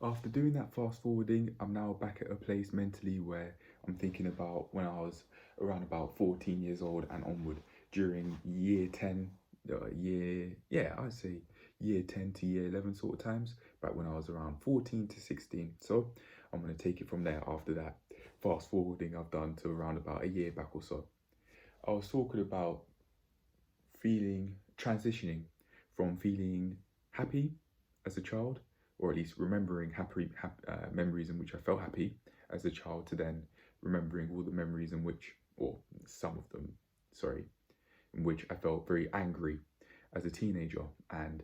After doing that fast forwarding, I'm now back at a place mentally where I'm thinking about when I was around about 14 years old and onward during year 10, I'd say year 10 to year 11 sort of times, back when I was around 14 to 16. So I'm going to take it from there after that fast forwarding I've done to around about a year back or so. I was talking about transitioning from feeling happy as a child, or at least remembering memories in which I felt happy as a child, to then remembering all the memories in which, or some of them, sorry, in which I felt very angry as a teenager. And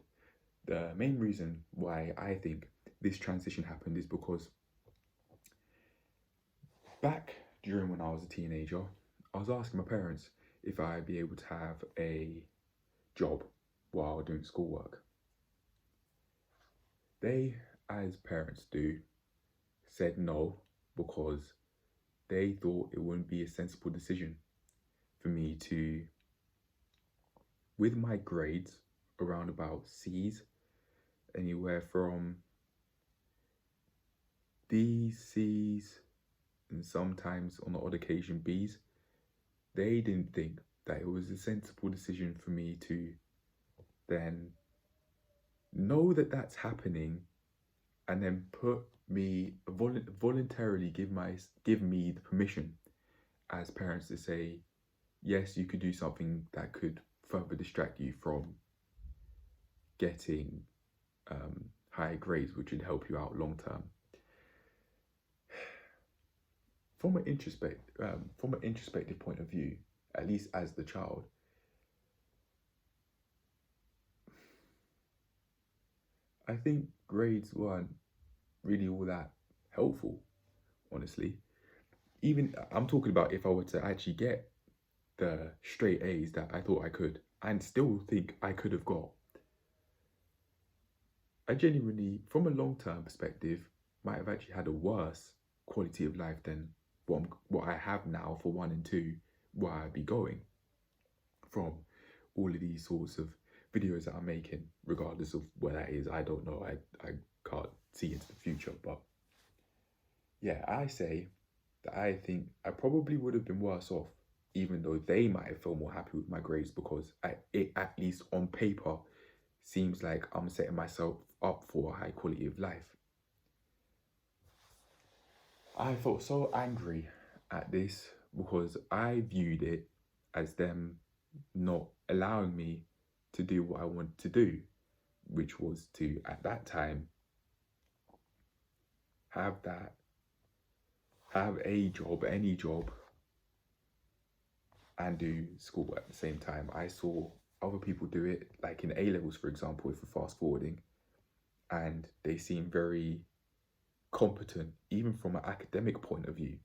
the main reason why I think this transition happened is because back during when I was a teenager, I was asking my parents if I'd be able to have a job while doing schoolwork. They, as parents do, said no because they thought it wouldn't be a sensible decision for me to, with my grades around about C's, anywhere from D's, C's, and sometimes on the odd occasion B's, they didn't think that it was a sensible decision for me to then know that that's happening and then put me voluntarily give me the permission as parents to say, yes, you could do something that could further distract you from getting higher grades, which would help you out long term. From an introspective point of view, at least as the child, I think grades weren't really all that helpful, honestly. Even I'm talking about if I were to actually get the straight A's that I thought I could, and still think I could have got. I genuinely, from a long-term perspective, might have actually had a worse quality of life than what I have now for 1 and 2, where I'd be going from all of these sorts of videos that I'm making, regardless of where that is. I don't know. I can't see into the future, but yeah, I say that I think I probably would have been worse off, even though they might have felt more happy with my grades, because it, at least on paper, seems like I'm setting myself up for a high quality of life. I felt so angry at this because I viewed it as them not allowing me to do what I wanted to do, which was to, at that time, have a job, any job, and do school at the same time. I saw other people do it, like in A levels, for example, if we're fast forwarding, and they seem very competent, even from an academic point of view.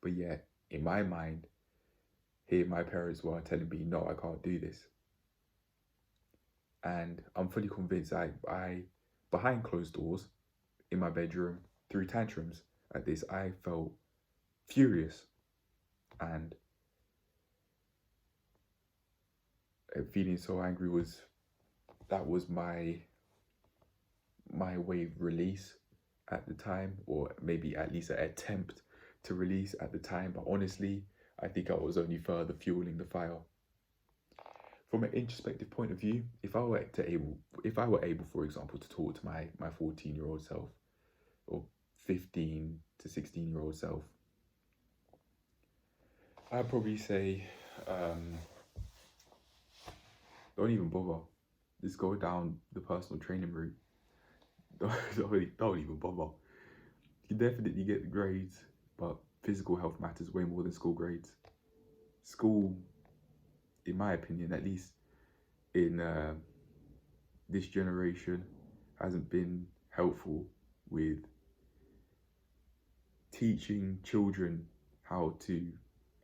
But yet, in my mind, here my parents were telling me, no, I can't do this. And I'm fully convinced I behind closed doors, in my bedroom, through tantrums at this, I felt furious and feeling so angry was my way of release at the time, or maybe at least an attempt to release at the time. But honestly, I think I was only further fueling the fire. From an introspective point of view, if I were able, for example, to talk to my 14-year-old self, or 15 to 16-year-old self, I'd probably say, don't even bother. Just go down the personal training route. Don't even bother. You definitely get the grades, but physical health matters way more than school grades. School, in my opinion, at least in this generation, hasn't been helpful with teaching children how to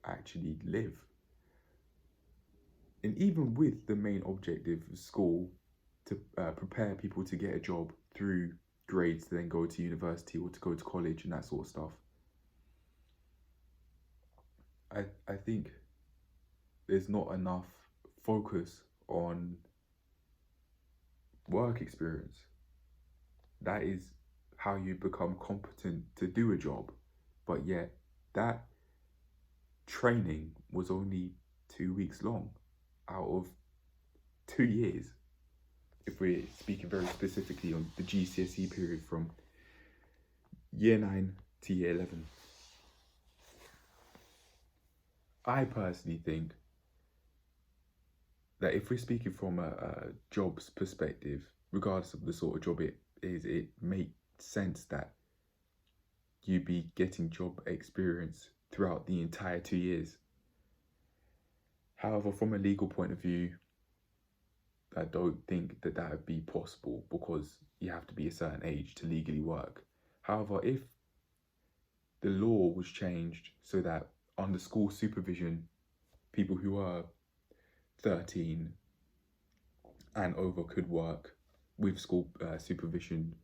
actually live. And even with the main objective of school to prepare people to get a job through grades to then go to university or to go to college and that sort of stuff, I think there's not enough focus on work experience. That is how you become competent to do a job, but yet that training was only 2 weeks long out of 2 years. If we're speaking very specifically on the GCSE period from year 9 to year 11. I personally think that if we're speaking from a job's perspective, regardless of the sort of job it is, it makes sense that you be getting job experience throughout the entire 2 years. However, from a legal point of view, I don't think that that would be possible because you have to be a certain age to legally work. However, if the law was changed so that under school supervision, people who are 13 and over could work with school supervision,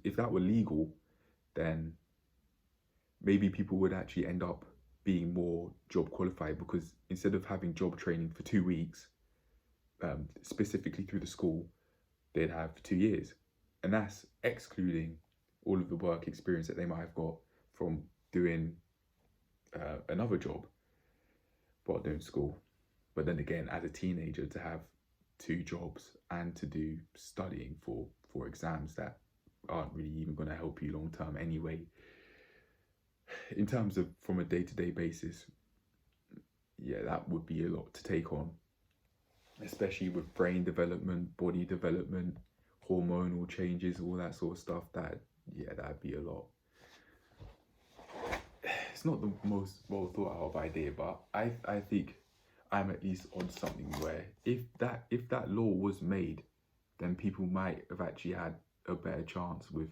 if that were legal, then maybe people would actually end up being more job qualified, because instead of having job training for 2 weeks, specifically through the school, they'd have 2 years. And that's excluding all of the work experience that they might have got from doing another job while doing school. But then again, as a teenager, to have 2 jobs and to do studying for exams that aren't really even going to help you long term anyway, in terms of from a day-to-day basis, yeah, that would be a lot to take on, especially with brain development, body development, hormonal changes, all that sort of stuff. That'd be a lot. It's not the most well thought out of idea, but I think I'm at least on something where if that law was made, then people might have actually had a better chance with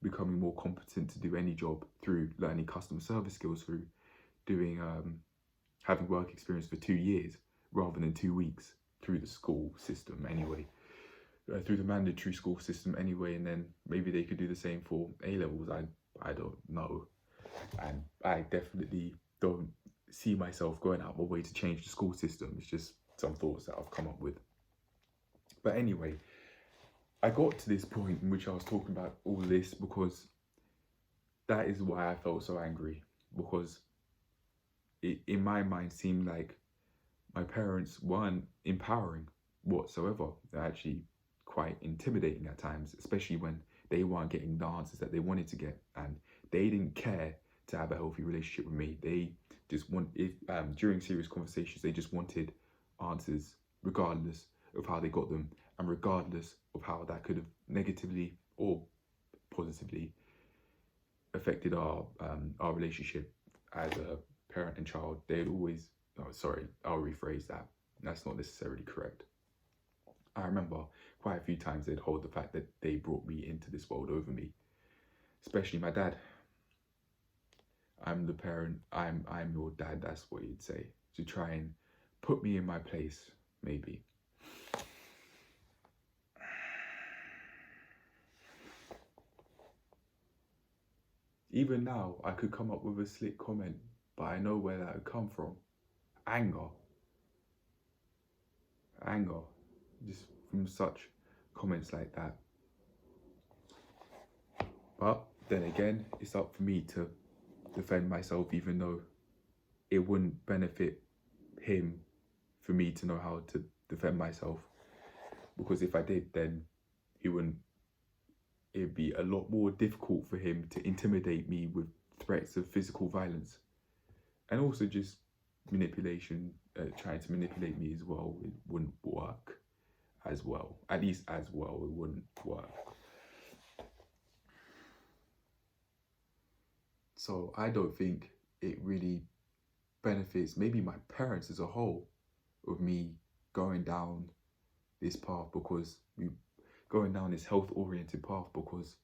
becoming more competent to do any job through learning customer service skills, through doing having work experience for 2 years rather than 2 weeks through the school system anyway, through the mandatory school system anyway, and then maybe they could do the same for A-levels. I don't know, and I definitely don't see myself going out my way to change the school system. It's just some thoughts that I've come up with. But anyway, I got to this point in which I was talking about all this because that is why I felt so angry, because it, in my mind, seemed like my parents weren't empowering whatsoever. They're actually quite intimidating at times, especially when they weren't getting the answers that they wanted to get, and they didn't care to have a healthy relationship with me. They just during serious conversations, they just wanted answers regardless of how they got them, and regardless of how that could have negatively or positively affected our relationship as a parent and child. They'd always, I'll rephrase that. That's not necessarily correct. I remember quite a few times they'd hold the fact that they brought me into this world over me, especially my dad. I'm the parent, I'm your dad, that's what you'd say, to try and put me in my place, maybe. Even now, I could come up with a slick comment, but I know where that would come from. Anger, just from such comments like that. But then again, it's up for me to defend myself, even though it wouldn't benefit him for me to know how to defend myself, because if I did, then it'd be a lot more difficult for him to intimidate me with threats of physical violence, and also just manipulation, trying to manipulate me as well. It wouldn't work as well, at least as well, it wouldn't work. So I don't think it really benefits maybe my parents as a whole of me going down this path, because going down this health oriented path, because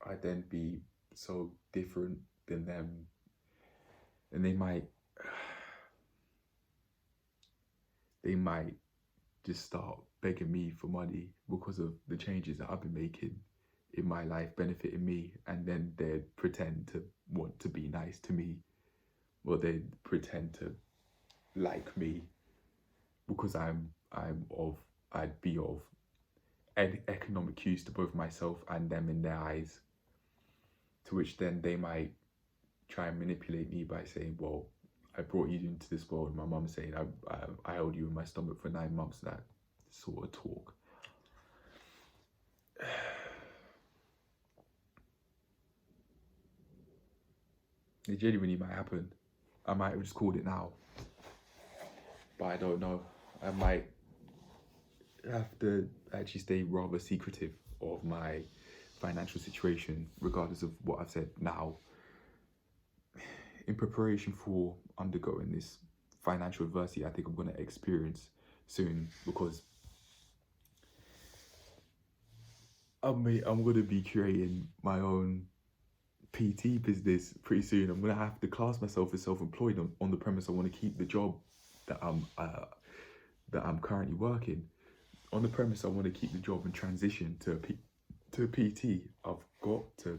I'd then be so different than them, and they might just start begging me for money because of the changes that I've been making in my life benefiting me, and then they'd pretend to want to be nice to me, or they'd pretend to like me because I'd be of economic use to both myself and them in their eyes, to which then they might try and manipulate me by saying, well, I brought you into this world. My mum saying, I held you in my stomach for 9 months, that sort of talk. It genuinely might happen. I might have just called it now, but I don't know. I might have to actually stay rather secretive of my financial situation, regardless of what I've said now, in preparation for undergoing this financial adversity I think I'm going to experience soon, because I'm going to be creating my own PT business pretty soon. I'm going to have to class myself as self-employed on the premise I want to keep the job that I'm currently working. On the premise I want to keep the job and transition to a PT, I've got to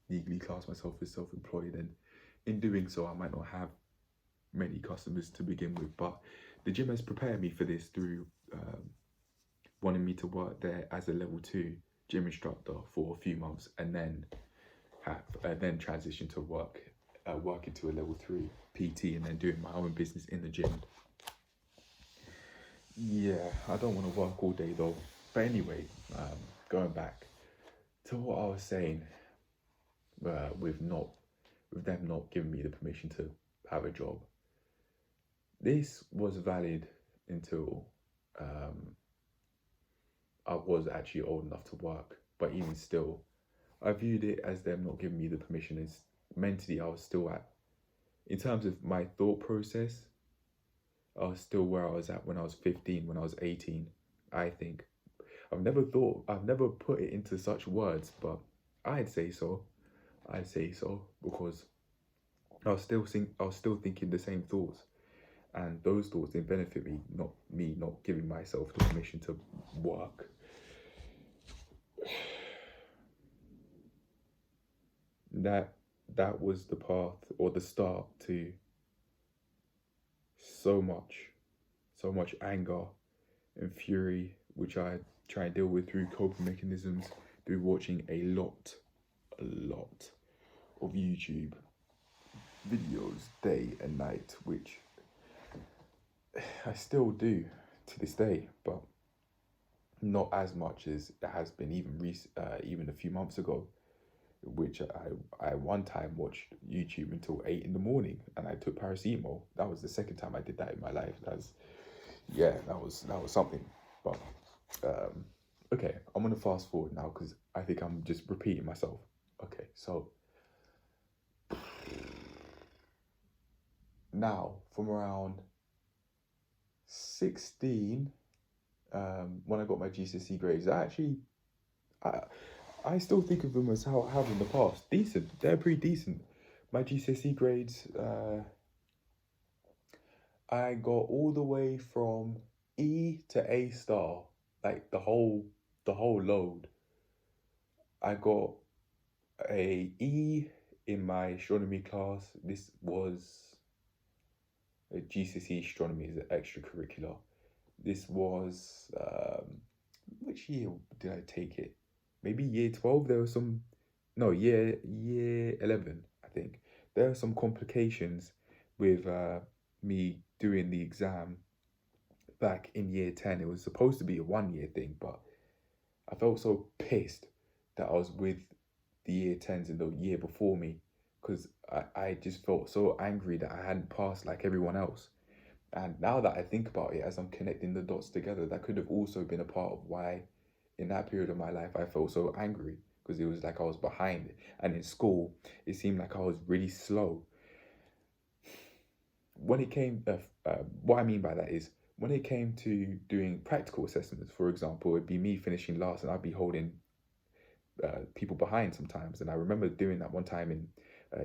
legally class myself as self-employed, and in doing so I might not have many customers to begin with, but the gym has prepared me for this through wanting me to work there as a level 2 gym instructor for a few months, and then then transition to work into a level 3 PT, and then doing my own business in the gym. Yeah, I don't want to work all day though. But anyway, going back to what I was saying, with them not giving me the permission to have a job. This was valid until I was actually old enough to work. But even still, I viewed it as them not giving me the permission as mentally I was still at, in terms of my thought process, I was still where I was at when I was 15, when I was 18, I think. I've never put it into such words, but I'd say so, because I was still thinking the same thoughts, and those thoughts didn't benefit me, not giving myself the permission to work. That was the path, or the start to so much anger and fury, which I try and deal with through coping mechanisms, through watching a lot of YouTube videos day and night, which I still do to this day, but not as much as it has been even a few months ago, which I one time watched YouTube until 8 in the morning, and I took paracetamol. That was the second time I did that in my life. That was something. But okay, I'm gonna fast forward now because I think I'm just repeating myself. Okay, so now from around 16, when I got my GCSE grades, I still think of them as how I have in the past. Decent. They're pretty decent. My GCSE grades, I got all the way from E to A star, like the whole load. I got a E in my astronomy class. This was a GCSE astronomy as an extracurricular. This was which year did I take it? Maybe year 12. There was some, no, year 11, I think. There are some complications with me doing the exam back in year 10. It was supposed to be a 1 year thing, but I felt so pissed that I was with the year 10s in the year before me, because I just felt so angry that I hadn't passed like everyone else. And now that I think about it, as I'm connecting the dots together, that could have also been a part of why in that period of my life I felt so angry, because it was like I was behind. And in school, it seemed like I was really slow. When it came, what I mean by that is, when it came to doing practical assessments, for example, it'd be me finishing last and I'd be holding people behind sometimes. And I remember doing that one time in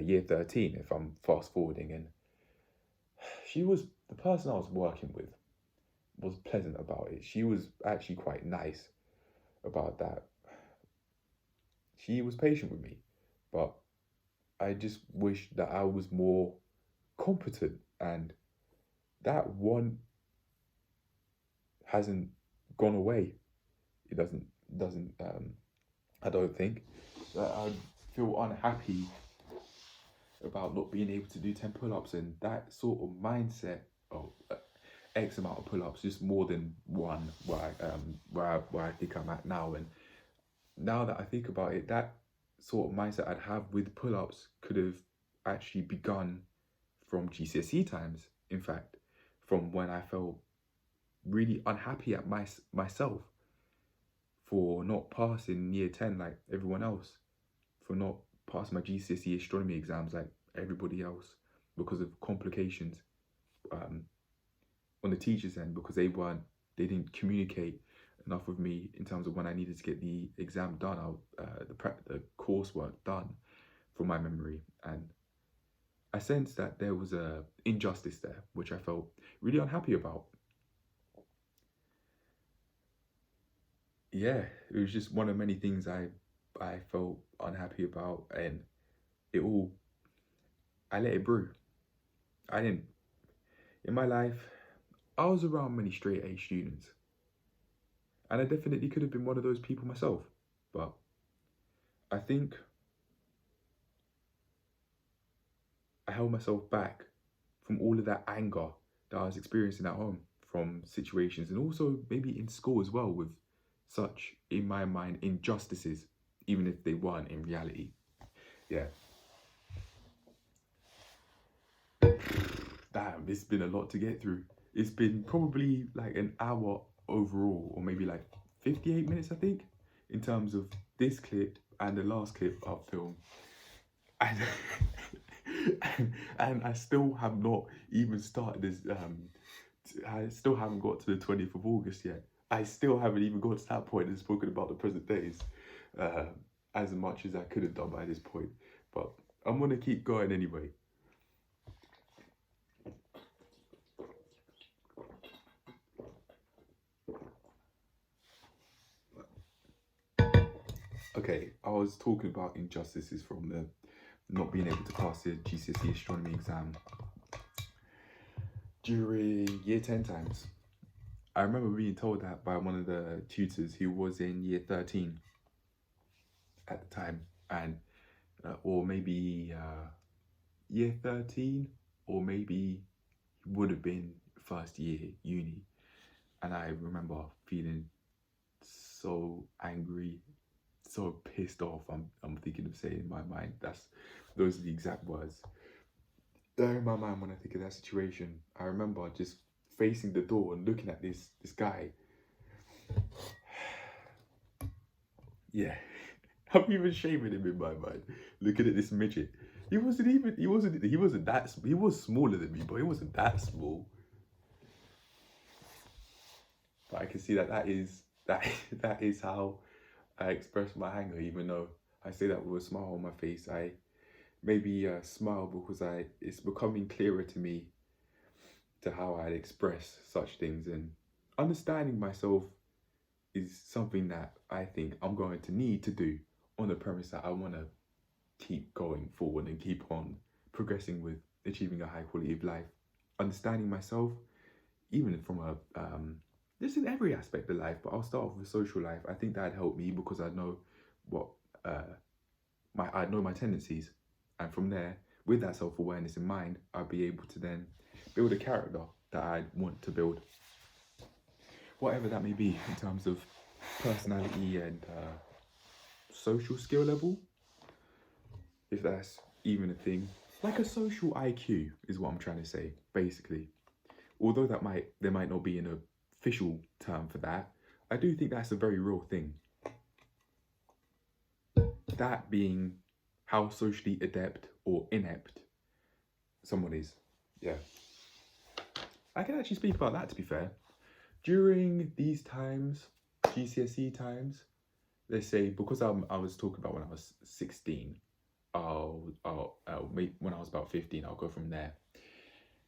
year 13, if I'm fast forwarding, and the person I was working with was pleasant about it. She was actually quite nice about that. She was patient with me, but I just wish that I was more competent, and that one hasn't gone away. It doesn't doesn't. I don't think that I'd feel unhappy about not being able to do 10 pull-ups, and that sort of mindset of X amount of pull-ups, just more than one, where I think I'm at now. And now that I think about it, that sort of mindset I'd have with pull-ups could have actually begun from GCSE times. In fact, from when I felt really unhappy at myself for not passing year 10 like everyone else, for not passing my GCSE astronomy exams like everybody else because of complications on the teacher's end, because they didn't communicate enough with me in terms of when I needed to get the exam done, the coursework done from my memory. And I sensed that there was a injustice there, which I felt really unhappy about. Yeah, it was just one of many things I felt unhappy about, and I let it brew. I didn't, in my life, I was around many straight A students, and I definitely could have been one of those people myself, but I think I held myself back from all of that anger that I was experiencing at home from situations, and also maybe in school as well, with such, in my mind, injustices, even if they weren't in reality. Yeah. Damn, it's been a lot to get through. It's been probably like an hour overall, or maybe like 58 minutes, I think, in terms of this clip and the last clip I've filmed. And, and I still have not even started this. I still haven't got to the 20th of August yet. I still haven't even got to that point and spoken about the present days as much as I could have done by this point. But I'm going to keep going anyway. Okay, I was talking about injustices from the not being able to pass the GCSE astronomy exam during year 10 times. I remember being told that by one of the tutors who was in year 13 at the time, and or maybe year 13, or maybe would have been first year uni. And I remember feeling so angry, so pissed off. I'm thinking of saying in my mind, those are the exact words that are in my mind when I think of that situation. I remember just facing the door and looking at this guy. Yeah, I'm even shaming him in my mind, looking at this midget. He was smaller than me, but he wasn't that small. But I can see that is how I express my anger, even though I say that with a smile on my face. I maybe smile because it's becoming clearer to me to how I express such things, and understanding myself is something that I think I'm going to need to do on the premise that I want to keep going forward and keep on progressing with achieving a high quality of life. Understanding myself, even from this in every aspect of life, but I'll start off with social life. I think that'd help me because I know what I know my tendencies, and from there, with that self-awareness in mind, I'll be able to then build a character that I want to build, whatever that may be in terms of personality and social skill level, if that's even a thing. Like a social IQ is what I'm trying to say, basically. Although there might not be an official term for that, I do think that's a very real thing. That being how socially adept or inept someone is. Yeah. I can actually speak about that, to be fair. During these times, GCSE times, let's say, because I was talking about when I was 16, when I was about 15, I'll go from there.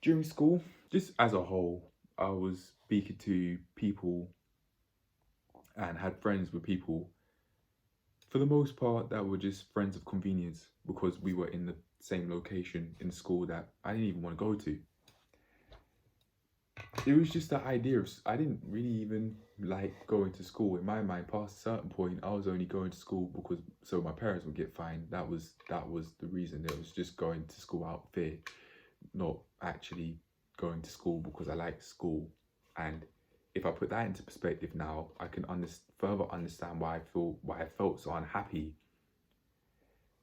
During school, just as a whole, I was speaking to people and had friends with people, for the most part, that were just friends of convenience, because we were in the same location in school that I didn't even want to go to. it was just the idea of, I didn't really even like going to school. In my mind, past a certain point, I was only going to school because so my parents would get fined. That was the reason. It was just going to school out of fear, not actually going to school because I liked school. And if I put that into perspective now, I can further understand why I felt so unhappy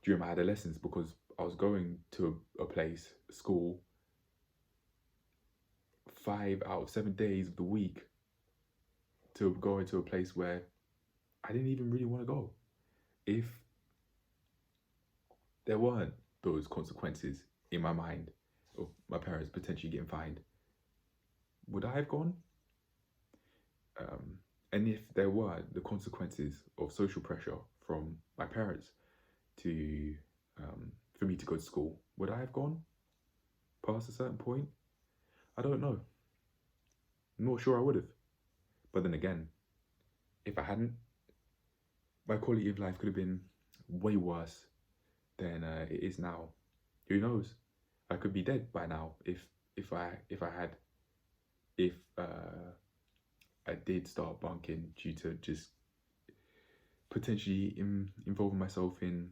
during my adolescence, because I was going to a place, school, 5 out of 7 days of the week, to go into a place where I didn't even really want to go. If there weren't those consequences in my mind of my parents potentially getting fined, would I have gone? And if there were the consequences of social pressure from my parents to for me to go to school, would I have gone past a certain point? I don't know. I'm not sure I would have. But then again, if I hadn't, my quality of life could have been way worse than it is now. Who knows? I could be dead by now if I did start bunking due to just potentially involving myself in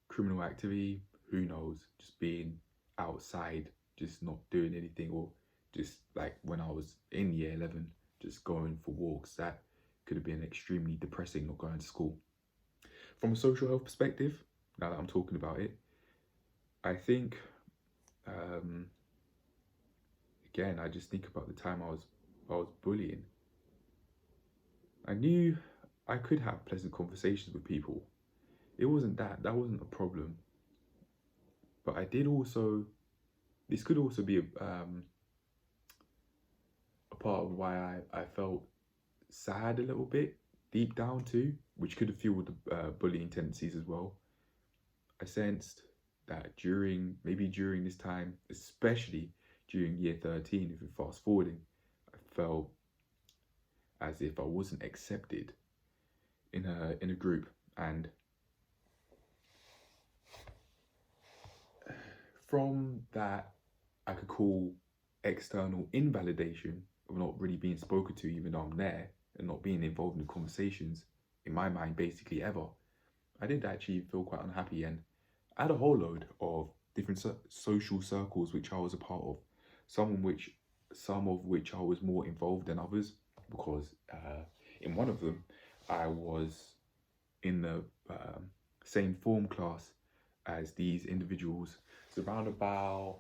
criminal activity. Who knows? Just being outside, just not doing anything, or just like when I was in year 11, just going for walks. That could have been extremely depressing, not going to school. From a social health perspective, now that I'm talking about it, I think, again, I just think about the time I was bullying. I knew I could have pleasant conversations with people. It wasn't that wasn't a problem. But I did also, this could also be a part of why I felt sad a little bit deep down too, which could have fueled the bullying tendencies as well. I sensed that during this time, especially during year 13, if you're fast forwarding, I felt as if I wasn't accepted in a group. And from that, I could call external invalidation of not really being spoken to, even though I'm there, and not being involved in conversations, in my mind, basically ever. I did actually feel quite unhappy, and I had a whole load of different social circles which I was a part of, some of which I was more involved than others, because in one of them I was in the same form class as these individuals. It's around about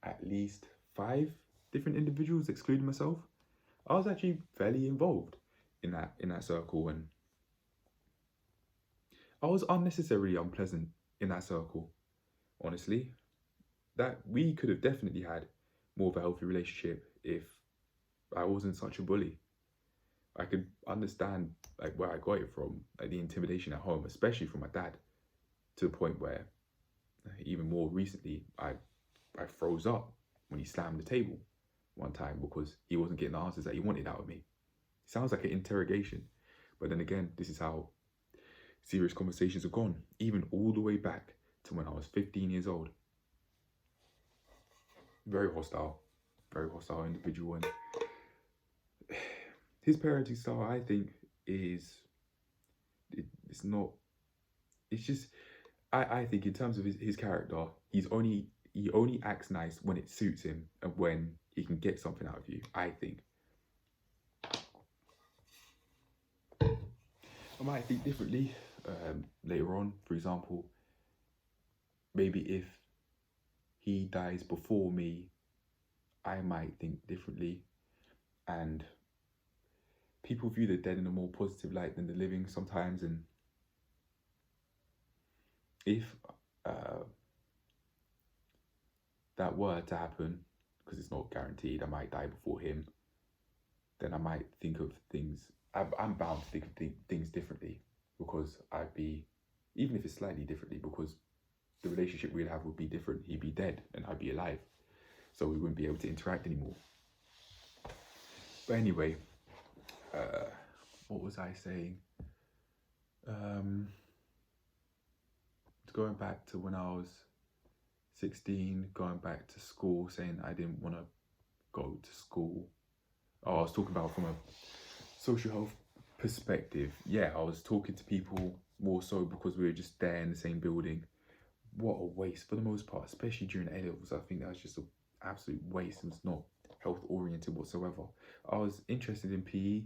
at least 5 different individuals, excluding myself. I was actually fairly involved in that circle, and I was unnecessarily unpleasant in that circle. Honestly, that we could have definitely had more of a healthy relationship if I wasn't such a bully. I could understand like where I got it from, like the intimidation at home, especially from my dad, to the point where even more recently I froze up when he slammed the table one time because he wasn't getting the answers that he wanted out of me. It sounds like an interrogation, but then again, this is how serious conversations have gone, even all the way back to when I was 15 years old. Very hostile individual, and his parenting style, I think, it's not. It's just, I think in terms of his character, he only acts nice when it suits him and when he can get something out of you. I think. I might think differently later on. For example, maybe if he dies before me, I might think differently. And people view the dead in a more positive light than the living sometimes. And if that were to happen, because it's not guaranteed, I might die before him, then I might think of things. I'm bound to think of things differently, because I'd be, even if it's slightly differently, because the relationship we'd have would be different. He'd be dead and I'd be alive, so we wouldn't be able to interact anymore. But anyway, what was I saying? going back to when I was 16, going back to school, saying I didn't want to go to school. Oh, I was talking about from a social health perspective. Yeah, I was talking to people more so because we were just there in the same building. What a waste for the most part, especially during A-levels. I think that was just an absolute waste and it's not health oriented whatsoever. I was interested in PE.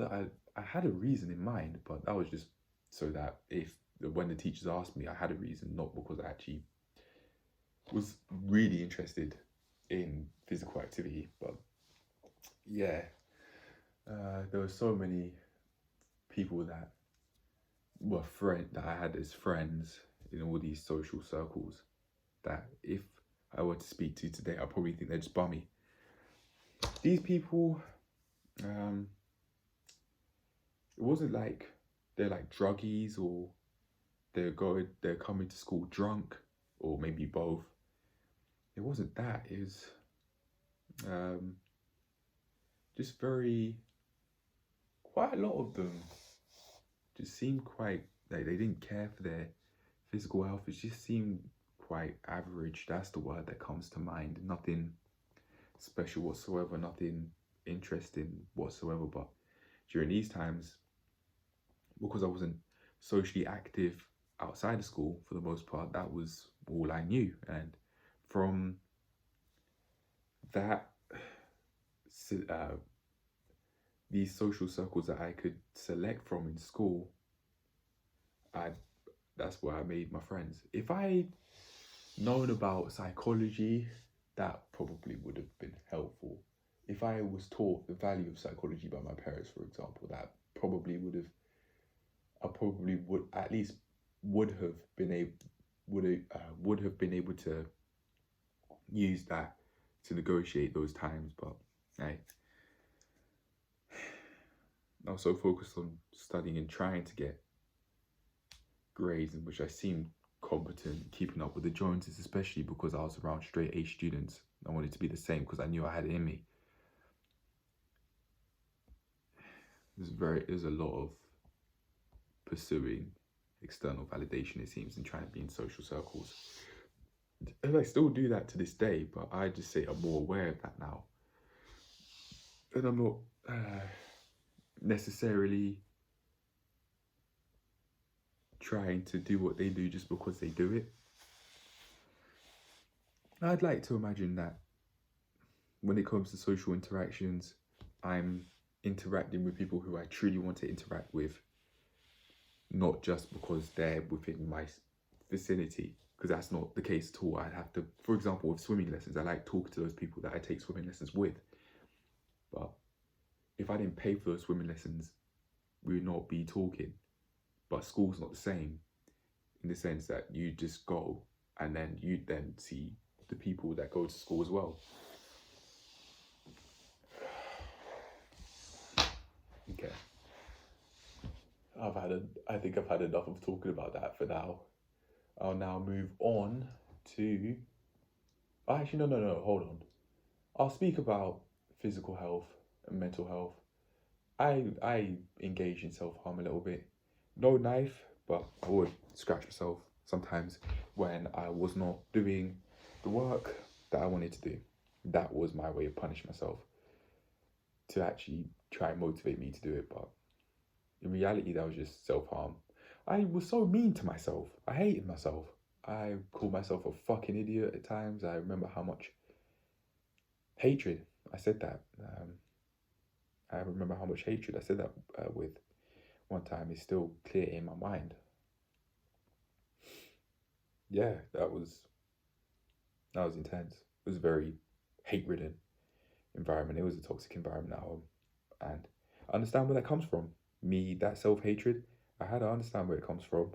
I had a reason in mind, but that was just so that when the teachers asked me, I had a reason, not because I actually was really interested in physical activity. But yeah, there were so many people that I had as friends in all these social circles that if I were to speak to today, I probably think they'd just bum me. These people, it wasn't like they're like druggies or they're coming to school drunk or maybe both. It wasn't that. It was just quite a lot of them just seemed quite, like they didn't care for their physical health. It just seemed quite average. That's the word that comes to mind. Nothing special whatsoever, nothing interesting whatsoever. But during these times, because I wasn't socially active outside of school for the most part, that was all I knew. And from that, these social circles that I could select from in school, that's where I made my friends. If I known about psychology, that probably would have been helpful. If I was taught the value of psychology by my parents, for example, that probably would have, I probably would at least would have been able to use that to negotiate those times. But hey, I was so focused on studying and trying to get grades in which I seemed competent, keeping up with the Joneses, especially because I was around straight A students. I wanted to be the same because I knew I had it in me. There's a lot of pursuing external validation, it seems, and trying to be in social circles. And I still do that to this day, but I just say I'm more aware of that now. And I'm not necessarily trying to do what they do just because they do it. I'd like to imagine that when it comes to social interactions, I'm interacting with people who I truly want to interact with, not just because they're within my vicinity, because that's not the case at all. I'd have to, for example, with swimming lessons, I like talking to those people that I take swimming lessons with. But if I didn't pay for those swimming lessons, we would not be talking. But school's not the same in the sense that you just go and then you then see the people that go to school as well. Okay. I think I've had enough of talking about that for now. I'll now move on to, actually, no, hold on. I'll speak about physical health and mental health. I engage in self-harm a little bit. No knife, but I would scratch myself sometimes when I was not doing the work that I wanted to do. That was my way of punishing myself, to actually try and motivate me to do it. But in reality, that was just self-harm. I was so mean to myself. I hated myself. I called myself a fucking idiot at times. I remember how much hatred I said that. I remember how much hatred I said that with one time. It's still clear in my mind. Yeah, that was intense. It was a very hate-ridden environment. It was a toxic environment at home. And I understand where that comes from. Me, that self-hatred, I had to understand where it comes from.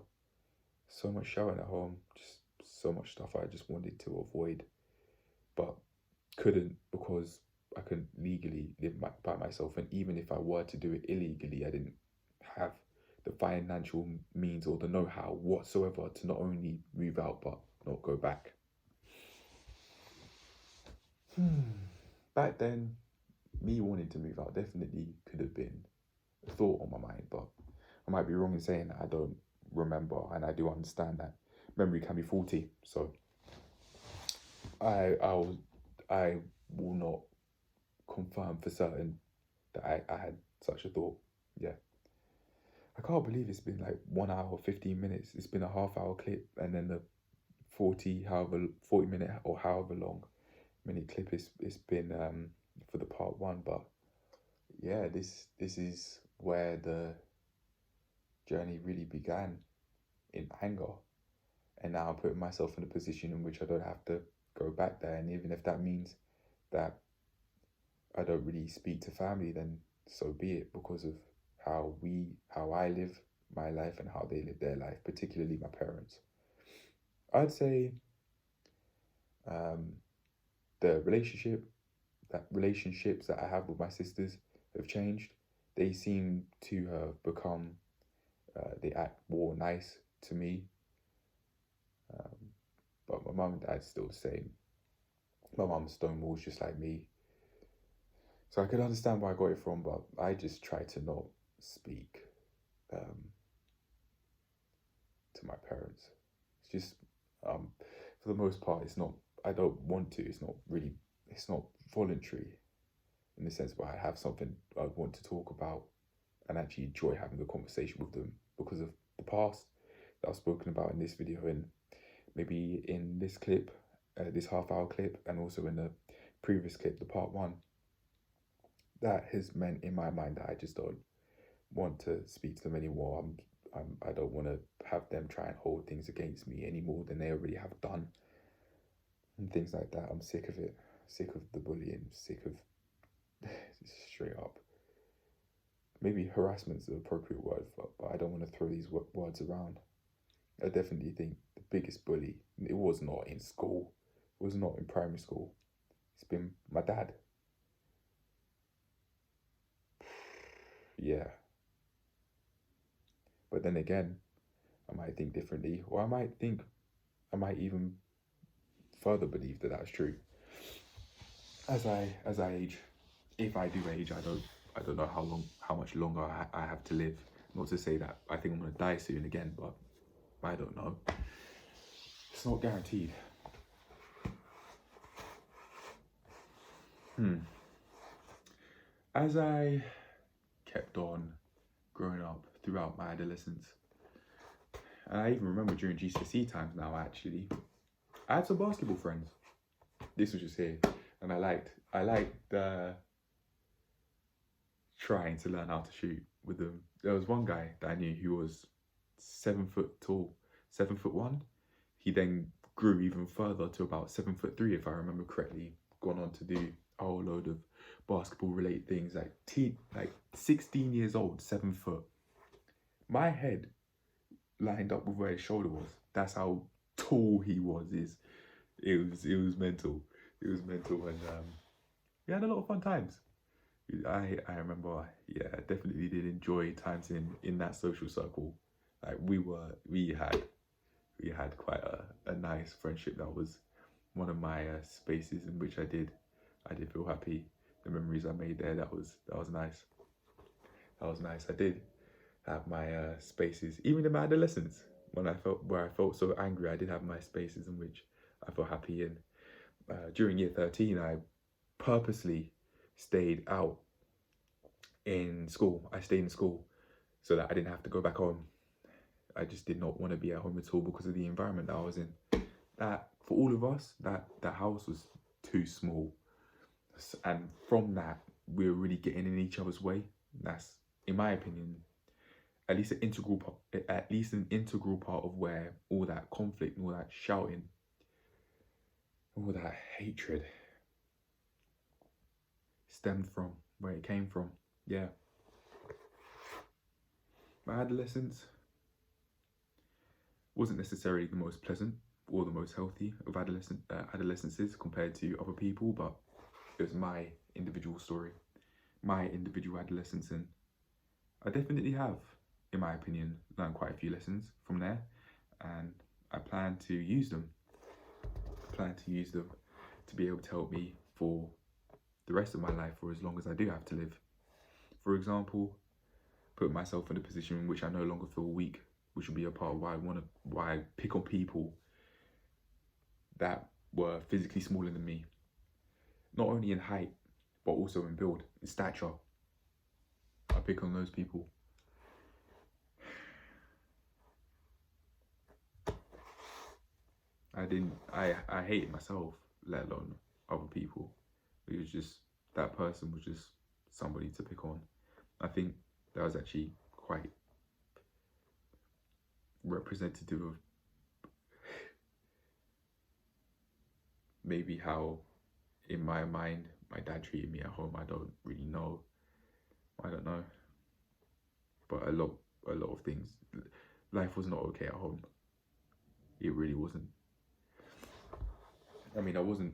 So much shouting at home, just so much stuff I just wanted to avoid, but couldn't because I couldn't legally live by myself. And even if I were to do it illegally, I didn't have the financial means or the know-how whatsoever to not only move out but not go back. Back then, me wanting to move out definitely could have been thought on my mind, but I might be wrong in saying that. I don't remember, and I do understand that memory can be faulty. So I I will not confirm for certain that I had such a thought. Yeah. I can't believe it's been like 1 hour, 15 minutes. It's been a half-hour clip, and then the 40 minute or however long minute clip it's been for the part one. But yeah, this is where the journey really began, in anger. And now I'm putting myself in a position in which I don't have to go back there. And even if that means that I don't really speak to family, then so be it, because of how I live my life and how they live their life, particularly my parents. I'd say um, the relationships that I have with my sisters have changed. They seem to have become, they act more nice to me. Um, but my mum and dad's still the same. My mum's stonewalls just like me. So I could understand where I got it from, but I just try to not speak um, to my parents. It's just, for the most part, it's not, I don't want to, it's not voluntary in the sense where I have something I want to talk about and actually enjoy having a conversation with them because of the past that I've spoken about in this video and maybe in this clip, this half-hour clip, and also in the previous clip, the part one. That has meant in my mind that I just don't want to speak to them anymore. I don't want to have them try and hold things against me any more than they already have done and things like that. I'm sick of it. Sick of the bullying. Sick of straight up. Maybe harassment's the appropriate word for it, but I don't want to throw these words around. I definitely think the biggest bully, it was not in school. It was not in primary school. It's been my dad. Yeah. But then again, I might think differently, or I might even further believe that that's true. As I age, if I do age, I don't know how much longer I have to live. Not to say that I think I'm gonna die soon again, but I don't know. It's not guaranteed. As I kept on growing up throughout my adolescence, and I even remember during GCSE times now, actually, I had some basketball friends. This was just here, and I liked trying to learn how to shoot with them. There was one guy that I knew who was 7 foot tall, 7'1". He then grew even further to about 7'3", if I remember correctly. Gone on to do a whole load of basketball related things, like 16 years old, 7 foot. My head lined up with where his shoulder was. That's how tall he was. It was mental. It was mental, and we had a lot of fun times. I remember, yeah, definitely did enjoy times in that social circle. Like we had quite a nice friendship. That was one of my spaces in which I did feel happy. The memories I made there, that was nice. That was nice. I did have my spaces, even in my adolescence, where I felt so angry. I did have my spaces in which I felt happy. And during year 13, I purposely stayed out in school. I stayed in school so that I didn't have to go back home. I just did not want to be at home at all because of the environment that I was in. That for all of us, that house was too small, and from that we were really getting in each other's way. That's, in my opinion, at least an integral part of where all that conflict and all that shouting, all that hatred stemmed from, where it came from. Yeah. My adolescence wasn't necessarily the most pleasant or the most healthy of adolescences compared to other people, but it was my individual story, my individual adolescence, and I definitely have, in my opinion, learned quite a few lessons from there, and I plan to use them. To be able to help me for the rest of my life, for as long as I do have to live. For example, put myself in a position in which I no longer feel weak which would be a part of why I pick on people that were physically smaller than me, not only in height but also in build, in stature. I pick on those people. I hated myself, let alone other people. It was just, that person was just somebody to pick on. I think that was actually quite representative of maybe how, in my mind, my dad treated me at home. I don't really know. I don't know. But a lot of things. Life was not okay at home. It really wasn't. I mean, I wasn't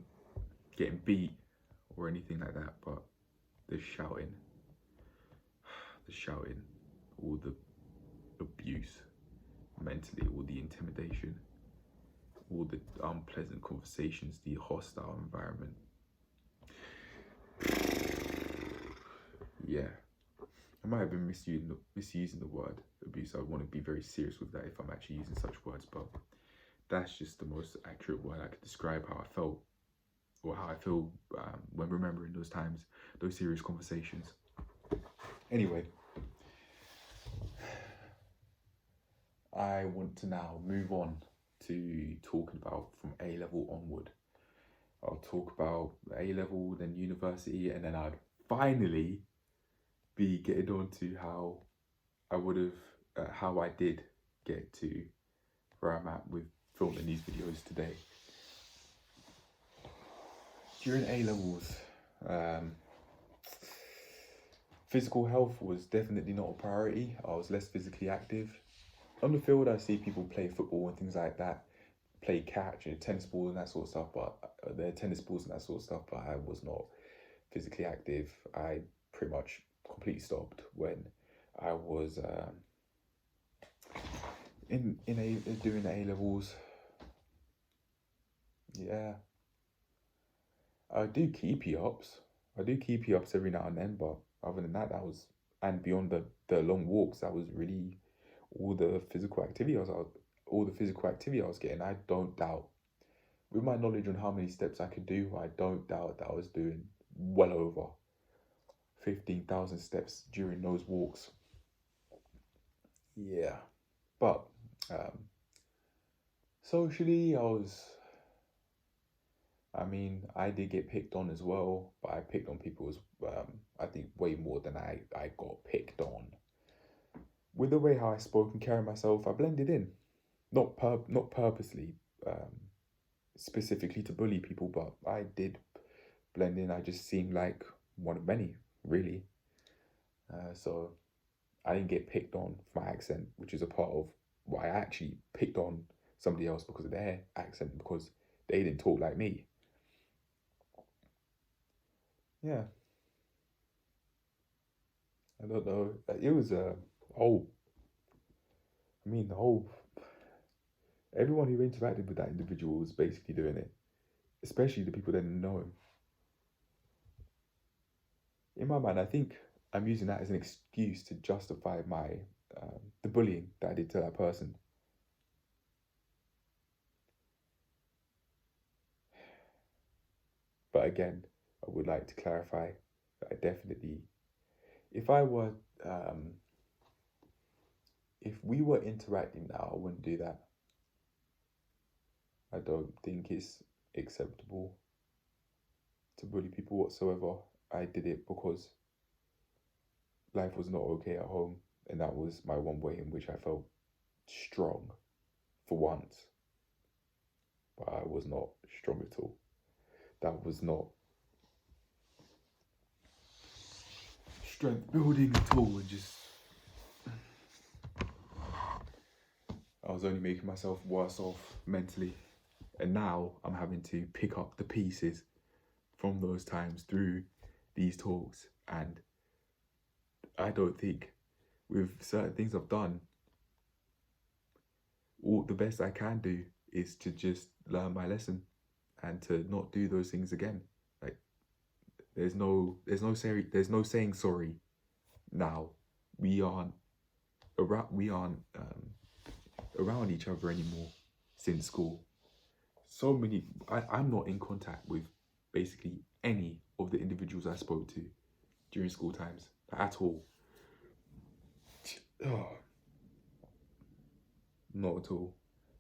getting beat or anything like that, but the shouting, all the abuse mentally, all the intimidation, all the unpleasant conversations, the hostile environment. Yeah, I might have been misusing the word abuse. I want to be very serious with that if I'm actually using such words, but that's just the most accurate word I could describe how I felt, or how I feel when remembering those times, those serious conversations. Anyway, I want to now move on to talking about from A-level onward. I'll talk about A-level, then university, and then I'd finally be getting on to how I did get to where I'm at with filming these videos today. During A-levels, physical health was definitely not a priority. I was less physically active. On the field, I see people play football and things like that, play catch and tennis balls and that sort of stuff, but I was not physically active. I pretty much completely stopped when I was doing the A-levels. Yeah. I do keepy ups every now and then, but other than that, and beyond the long walks, that was really all the physical activity I was getting. I don't doubt, with my knowledge on how many steps I could do, I don't doubt that I was doing well over 15,000 steps during those walks. Yeah, but socially, I did get picked on as well, but I picked on people as I think way more than I got picked on. With the way how I spoke and carried myself, I blended in, not purposely, specifically to bully people, but I did blend in. I just seemed like one of many, really. So I didn't get picked on for my accent, which is a part of why I actually picked on somebody else, because of their accent, because they didn't talk like me. Yeah. I don't know. It was the whole everyone who interacted with that individual was basically doing it, especially the people that didn't know him. In my mind, I think I'm using that as an excuse to justify the bullying that I did to that person. But again, I would like to clarify that I definitely, if we were interacting now, I wouldn't do that. I don't think it's acceptable to bully people whatsoever. I did it because life was not okay at home, and that was my one way in which I felt strong for once. But I was not strong at all. That was not strength building at all, and just I was only making myself worse off mentally. And now I'm having to pick up the pieces from those times through these talks. And I don't think, with certain things I've done, all the best I can do is to just learn my lesson and to not do those things again. Like, there's no saying sorry now. We aren't around each other anymore since school. So many, I'm not in contact with basically any of the individuals I spoke to during school times at all. Oh, not at all.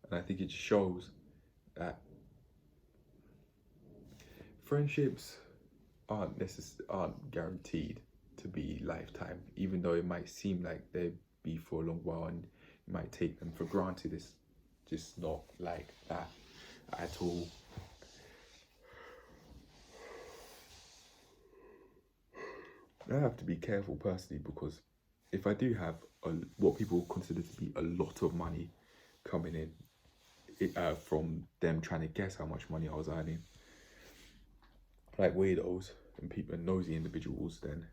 And I think it shows that friendships aren't guaranteed to be lifetime, even though it might seem like they'd be for a long while and you might take them for granted. It's just not like that at all. I have to be careful personally, because if I do have what people consider to be a lot of money coming in, from them trying to guess how much money I was earning, like weirdos and people and nosy individuals, then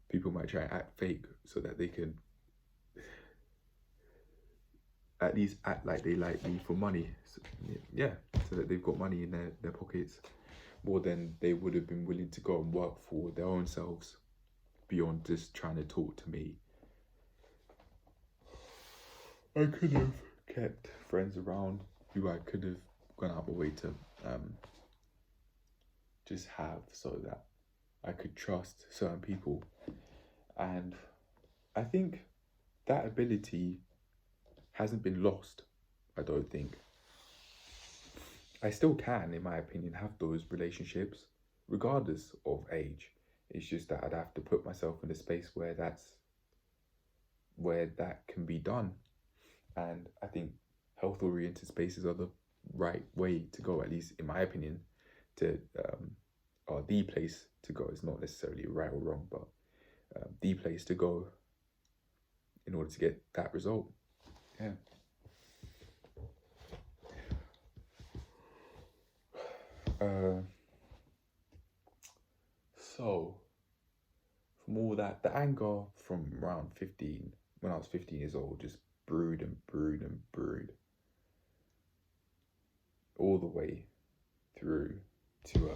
people might try and act fake so that they can at least act like they like me for money. So, yeah, so that they've got money in their pockets more than they would have been willing to go and work for their own selves, beyond just trying to talk to me. I could have kept friends around who I could have gone out my way to just have, so that I could trust certain people. And I think that ability hasn't been lost, I don't think. I still can, in my opinion, have those relationships regardless of age. It's just that I'd have to put myself in a space where that can be done. And I think health-oriented spaces are the right way to go, at least in my opinion, to or the place to go. It's not necessarily right or wrong, but the place to go in order to get that result. Yeah. So from all that, the anger from around 15, when I was 15 years old, just brewed and brewed and brewed all the way through to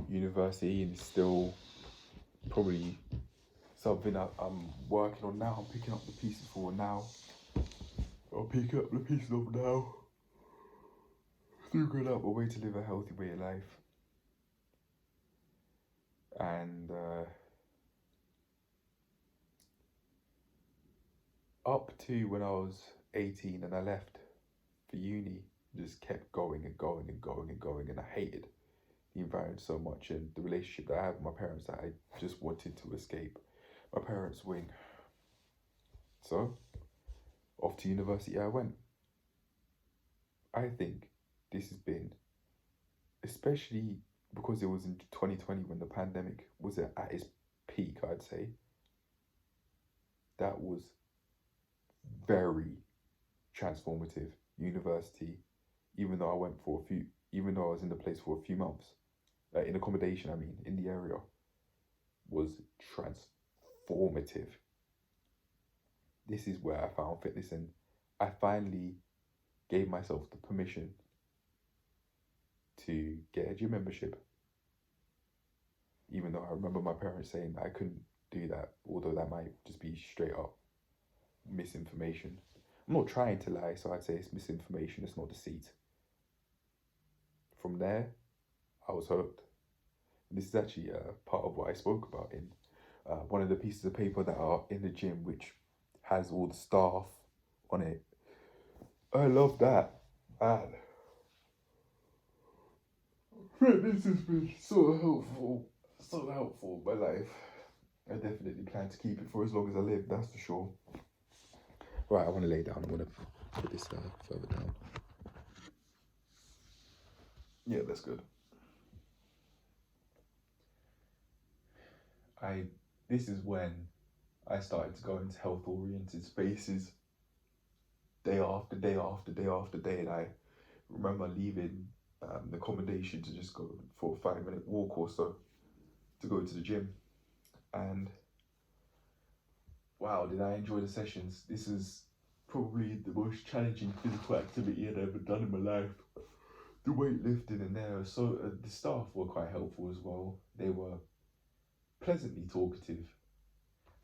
university, and still probably something that I'm working on now. I'm picking up the pieces for now. I'll pick up the pieces of now. Figuring out a way to live a healthy way of life. And up to when I was 18 and I left for uni, just kept going and going and going and going, and I hated the environment so much, and the relationship that I had with my parents, that I just wanted to escape my parents' wing. So off to university I went. I think this has been, especially because it was in 2020 when the pandemic was at its peak, I'd say, that was very transformative. University, even though I was in the place for a few months, in accommodation, I mean, in the area, was transformative. This is where I found fitness, and I finally gave myself the permission to get a gym membership. Even though I remember my parents saying I couldn't do that, although that might just be straight up misinformation. I'm not trying to lie, so I'd say it's misinformation, it's not deceit. From there, I was hooked. This is actually part of what I spoke about in one of the pieces of paper that are in the gym, which has all the staff on it. I love that. And fitness has been so helpful in my life. I definitely plan to keep it for as long as I live, that's for sure. Right, I want to lay down. I'm going to put this further down. Yeah, that's good. This is when I started to go into health-oriented spaces day after day after day after day, and I remember leaving the accommodation to just go for a 5-minute walk or so to go to the gym. And wow, did I enjoy the sessions. This is probably the most challenging physical activity I'd ever done in my life. The weightlifting in there, so the staff were quite helpful as well. They were pleasantly talkative,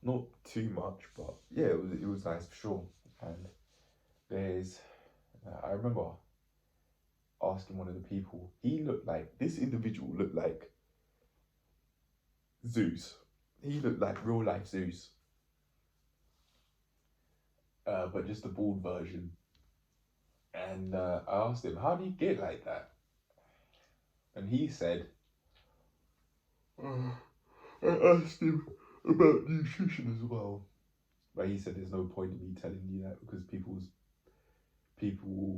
not too much, but yeah, it was nice for sure. And there's, I remember asking one of the people, this individual looked like Zeus. He looked like real life Zeus, but just a bald version. And I asked him, how do you get like that? And he said, I asked him about nutrition as well. But he said there's no point in me telling you that because people's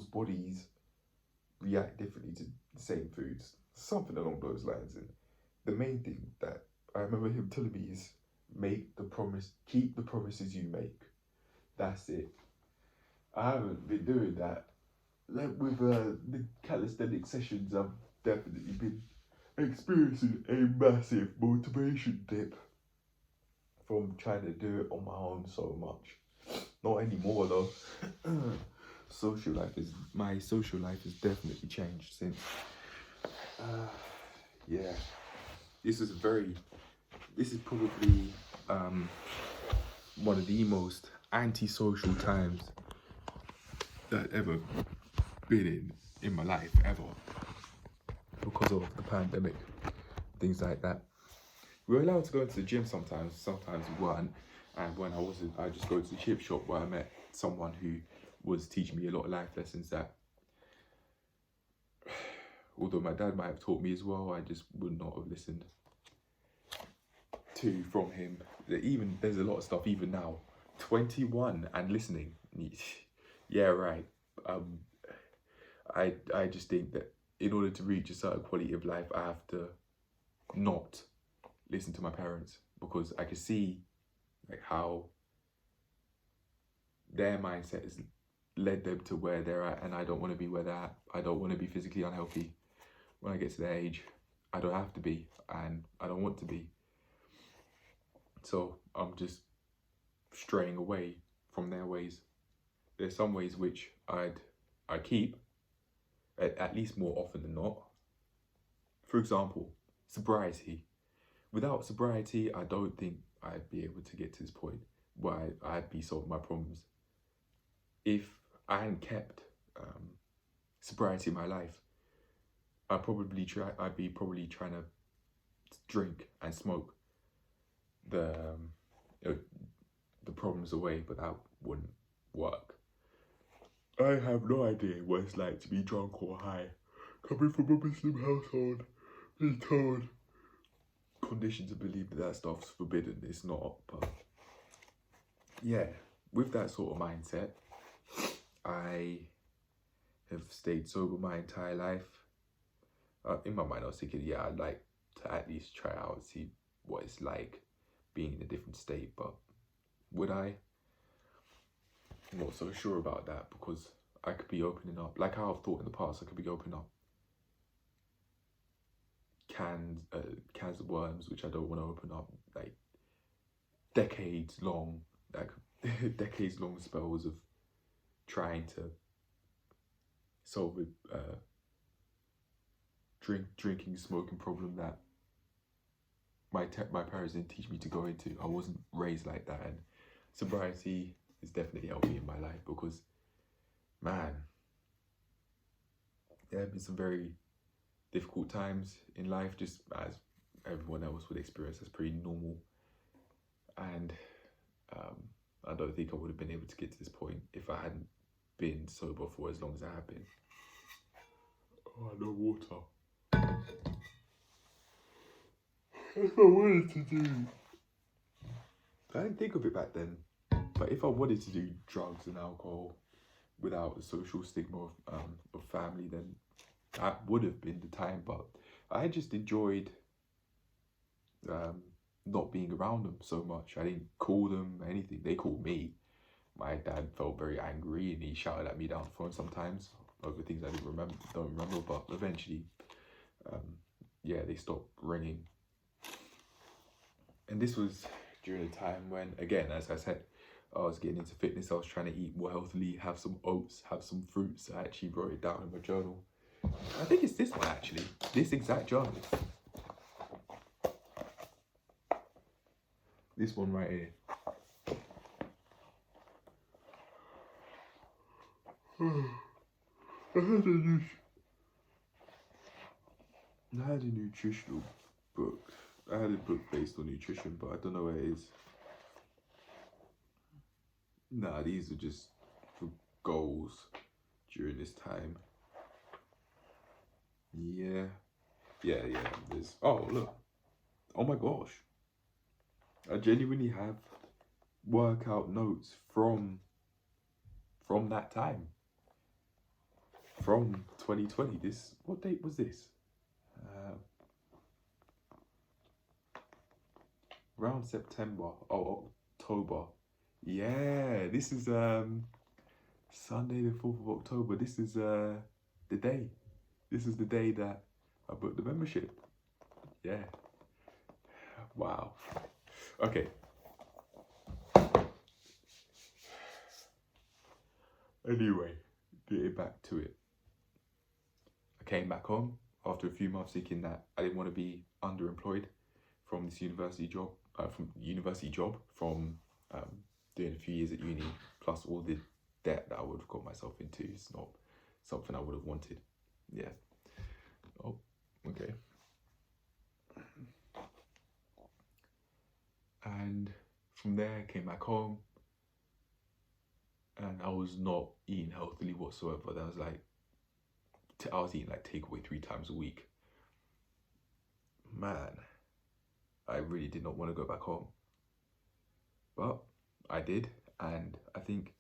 bodies react differently to the same foods. Something along those lines. And the main thing that I remember him telling me is keep the promises you make. That's it. I haven't been doing that. Like with the calisthenic sessions, I've definitely been experiencing a massive motivation dip from trying to do it on my own so much. Not anymore though. My social life has definitely changed since. Yeah, this is probably one of the most antisocial times that I've ever been in my life, ever, because of the pandemic, things like that. We were allowed to go into the gym sometimes we weren't, and when I wasn't, I just go to the chip shop where I met someone who was teaching me a lot of life lessons that, although my dad might have taught me as well, I just would not have listened to from him. Even there's a lot of stuff even now, 21 and listening. Yeah, right. I just think that in order to reach a certain quality of life, I have to not listen to my parents, because I can see like how their mindset has led them to where they're at, and I don't want to be where they're at. I don't want to be physically unhealthy when I get to their age. I don't have to be, and I don't want to be. So I'm just straying away from their ways. There's some ways which I keep, at least more often than not. For example, sobriety. Without sobriety, I don't think I'd be able to get to this point where I'd be solving my problems. If I hadn't kept sobriety in my life, I'd be probably trying to drink and smoke the problems away, but that wouldn't work. I have no idea what it's like to be drunk or high. Coming from a Muslim household, being told, conditioned to believe that stuff's forbidden. It's not, but yeah, with that sort of mindset, I have stayed sober my entire life. In my mind, I was thinking, yeah, I'd like to at least try out, see what it's like being in a different state, but would I? I'm not so sure about that, because I could be opening up, like how I've thought in the past, I could be opening up cans of worms, which I don't want to open up, like decades long spells of trying to solve a drinking, smoking problem that my parents didn't teach me to go into. I wasn't raised like that, and sobriety is definitely helped me in my life, because, man, there have been some very difficult times in life, just as everyone else would experience. That's pretty normal, and I don't think I would have been able to get to this point if I hadn't been sober for as long as I have been. Oh, no water. That's what I wanted to do. I didn't think of it back then, but if I wanted to do drugs and alcohol without the social stigma of family, then that would have been the time. But I just enjoyed not being around them so much. I didn't call them anything. They called me. My dad felt very angry and he shouted at me down the phone sometimes over things I don't remember. But eventually, yeah, they stopped ringing. And this was during a time when, again, as I said, I was getting into fitness. I was trying to eat more healthily, have some oats, have some fruits. I actually wrote it down in my journal. I think it's this one, actually. This exact journal. This one right here. I had a nutritional book. I had a book based on nutrition, but I don't know where it is. Nah, these are just for goals during this time. Yeah. There's, oh, look. Oh my gosh. I genuinely have workout notes from that time. From 2020. What date was this? Around September. Oh, October. Yeah, this is Sunday the 4th of October. This is the day. This is the day that I booked the membership. Yeah. Wow. Okay. Anyway, getting back to it. I came back home after a few months thinking that I didn't want to be underemployed from this university job, from doing a few years at uni, plus all the debt that I would have got myself into. It's not something I would have wanted. Yeah. Oh, okay. And from there, I came back home, and I was not eating healthily whatsoever. That was like, I was eating like takeaway 3 times a week. Man, I really did not want to go back home. But I did, and I think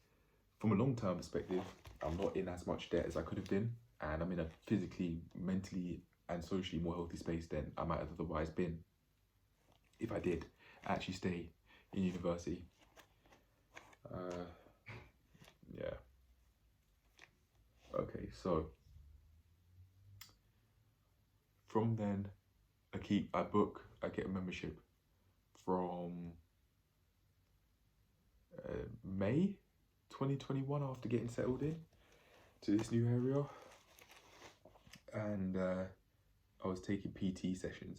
from a long-term perspective, I'm not in as much debt as I could have been, and I'm in a physically, mentally, and socially more healthy space than I might have otherwise been if I did actually stay in university. Yeah. Okay, so from then, I get a membership from May 2021 after getting settled in to this new area, and I was taking PT sessions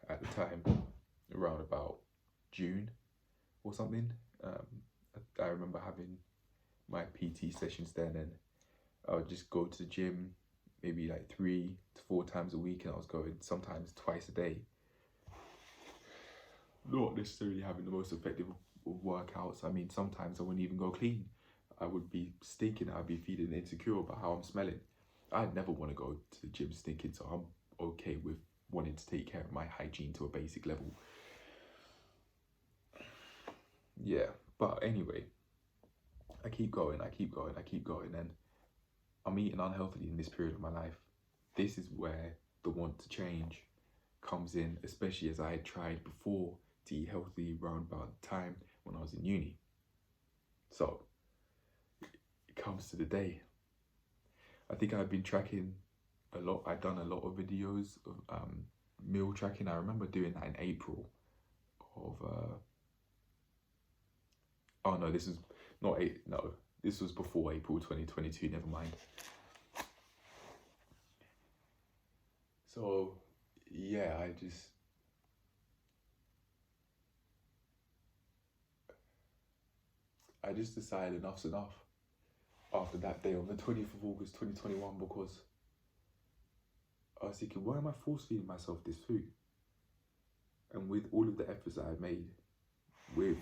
at the time, around about June or something. I remember having my PT sessions then, and I would just go to the gym maybe like 3 to 4 times a week, and I was going sometimes twice a day. Not necessarily having the most effective workouts. I mean, sometimes I wouldn't even go clean. I would be stinking. I'd be feeling insecure about how I'm smelling. I'd never want to go to the gym stinking, so I'm okay with wanting to take care of my hygiene to a basic level. Yeah, but anyway, I keep going, and I'm eating unhealthily in this period of my life. This is where the want to change comes in, especially as I had tried before to eat healthy around about the time when I was in uni. So it comes to the day. I think I've been tracking a lot. I've done a lot of videos of meal tracking. I remember doing that in April of oh no, this is not this was before April 2022, never mind. So yeah, I just decided enough's enough after that day on the 20th of August 2021, because I was thinking, why am I force feeding myself this food? And with all of the efforts that I've made with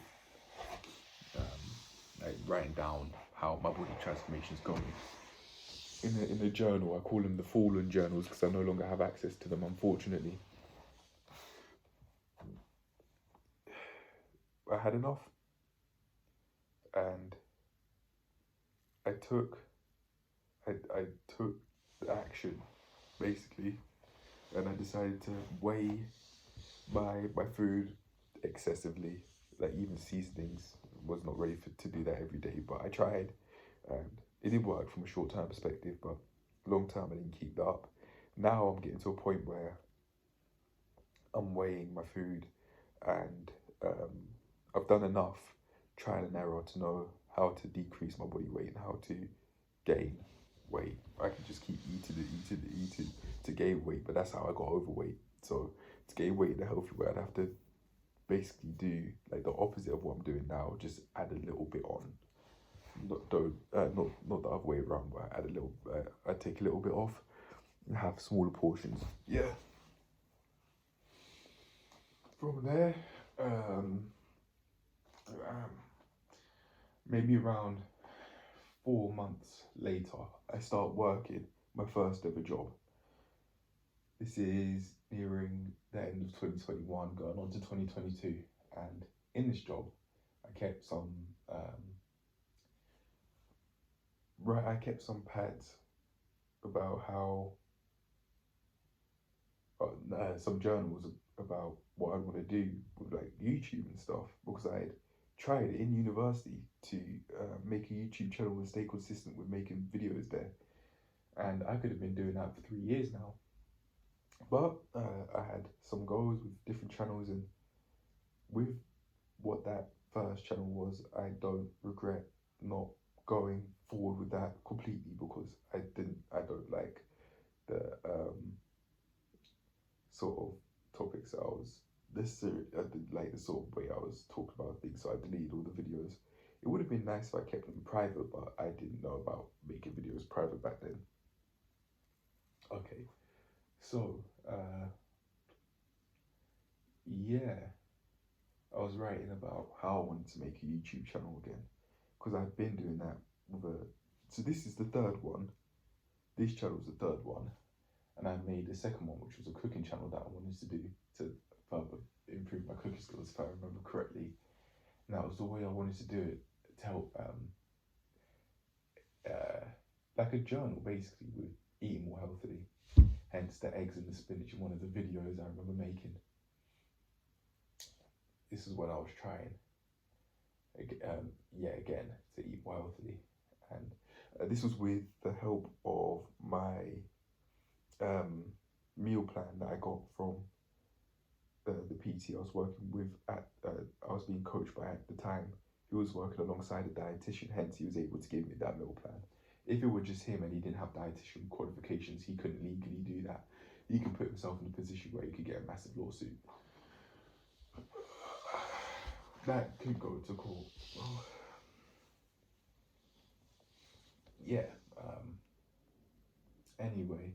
like writing down how my body transformation is going in a journal, I call them the fallen journals because I no longer have access to them, unfortunately. I had enough, and I took the action basically, and I decided to weigh my food excessively. Like even seasonings, was not ready to do that every day, but I tried, and it did work from a short-term perspective, but long-term I didn't keep that up. Now I'm getting to a point where I'm weighing my food, and I've done enough trial and error to know how to decrease my body weight and how to gain weight. I can just keep eating to gain weight, but that's how I got overweight. So to gain weight in a healthy way, I'd have to basically do like the opposite of what I'm doing now, just add a little bit on. Not the other way around, but I add a little, I take a little bit off and have smaller portions. Yeah. From there, maybe around 4 months later, I start working my first ever job. This is nearing the end of 2021, going on to 2022, and in this job, I kept some pads about how some journals about what I want to do with like YouTube and stuff, because I had tried in university to make a YouTube channel and stay consistent with making videos there, and I could have been doing that for 3 years now. But I had some goals with different channels, and with what that first channel was, I don't regret not going forward with that completely, because I don't like the sort of topics I was I didn't like the sort of way I was talking about things, so I deleted all the videos. It would have been nice if I kept them private, but I didn't know about making videos private back then. Okay, so yeah, I was writing about how I wanted to make a YouTube channel again, because I've been doing that with so this is the third one. This channel was the third one, and I made the second one, which was a cooking channel that I wanted to do to further improve my cooking skills, if I remember correctly. And that was the way I wanted to do it, to help like a journal basically with eating more healthily. Hence the eggs and the spinach in one of the videos I remember making. This is what I was trying. Again, to eat more healthily, and this was with the help of my meal plan that I got from the PT I was working with I was being coached by at the time. He was working alongside a dietitian, hence he was able to give me that meal plan. If it were just him and he didn't have dietitian qualifications, he couldn't legally do that. He could put himself in a position where he could get a massive lawsuit. That could go to court. Yeah. Anyway.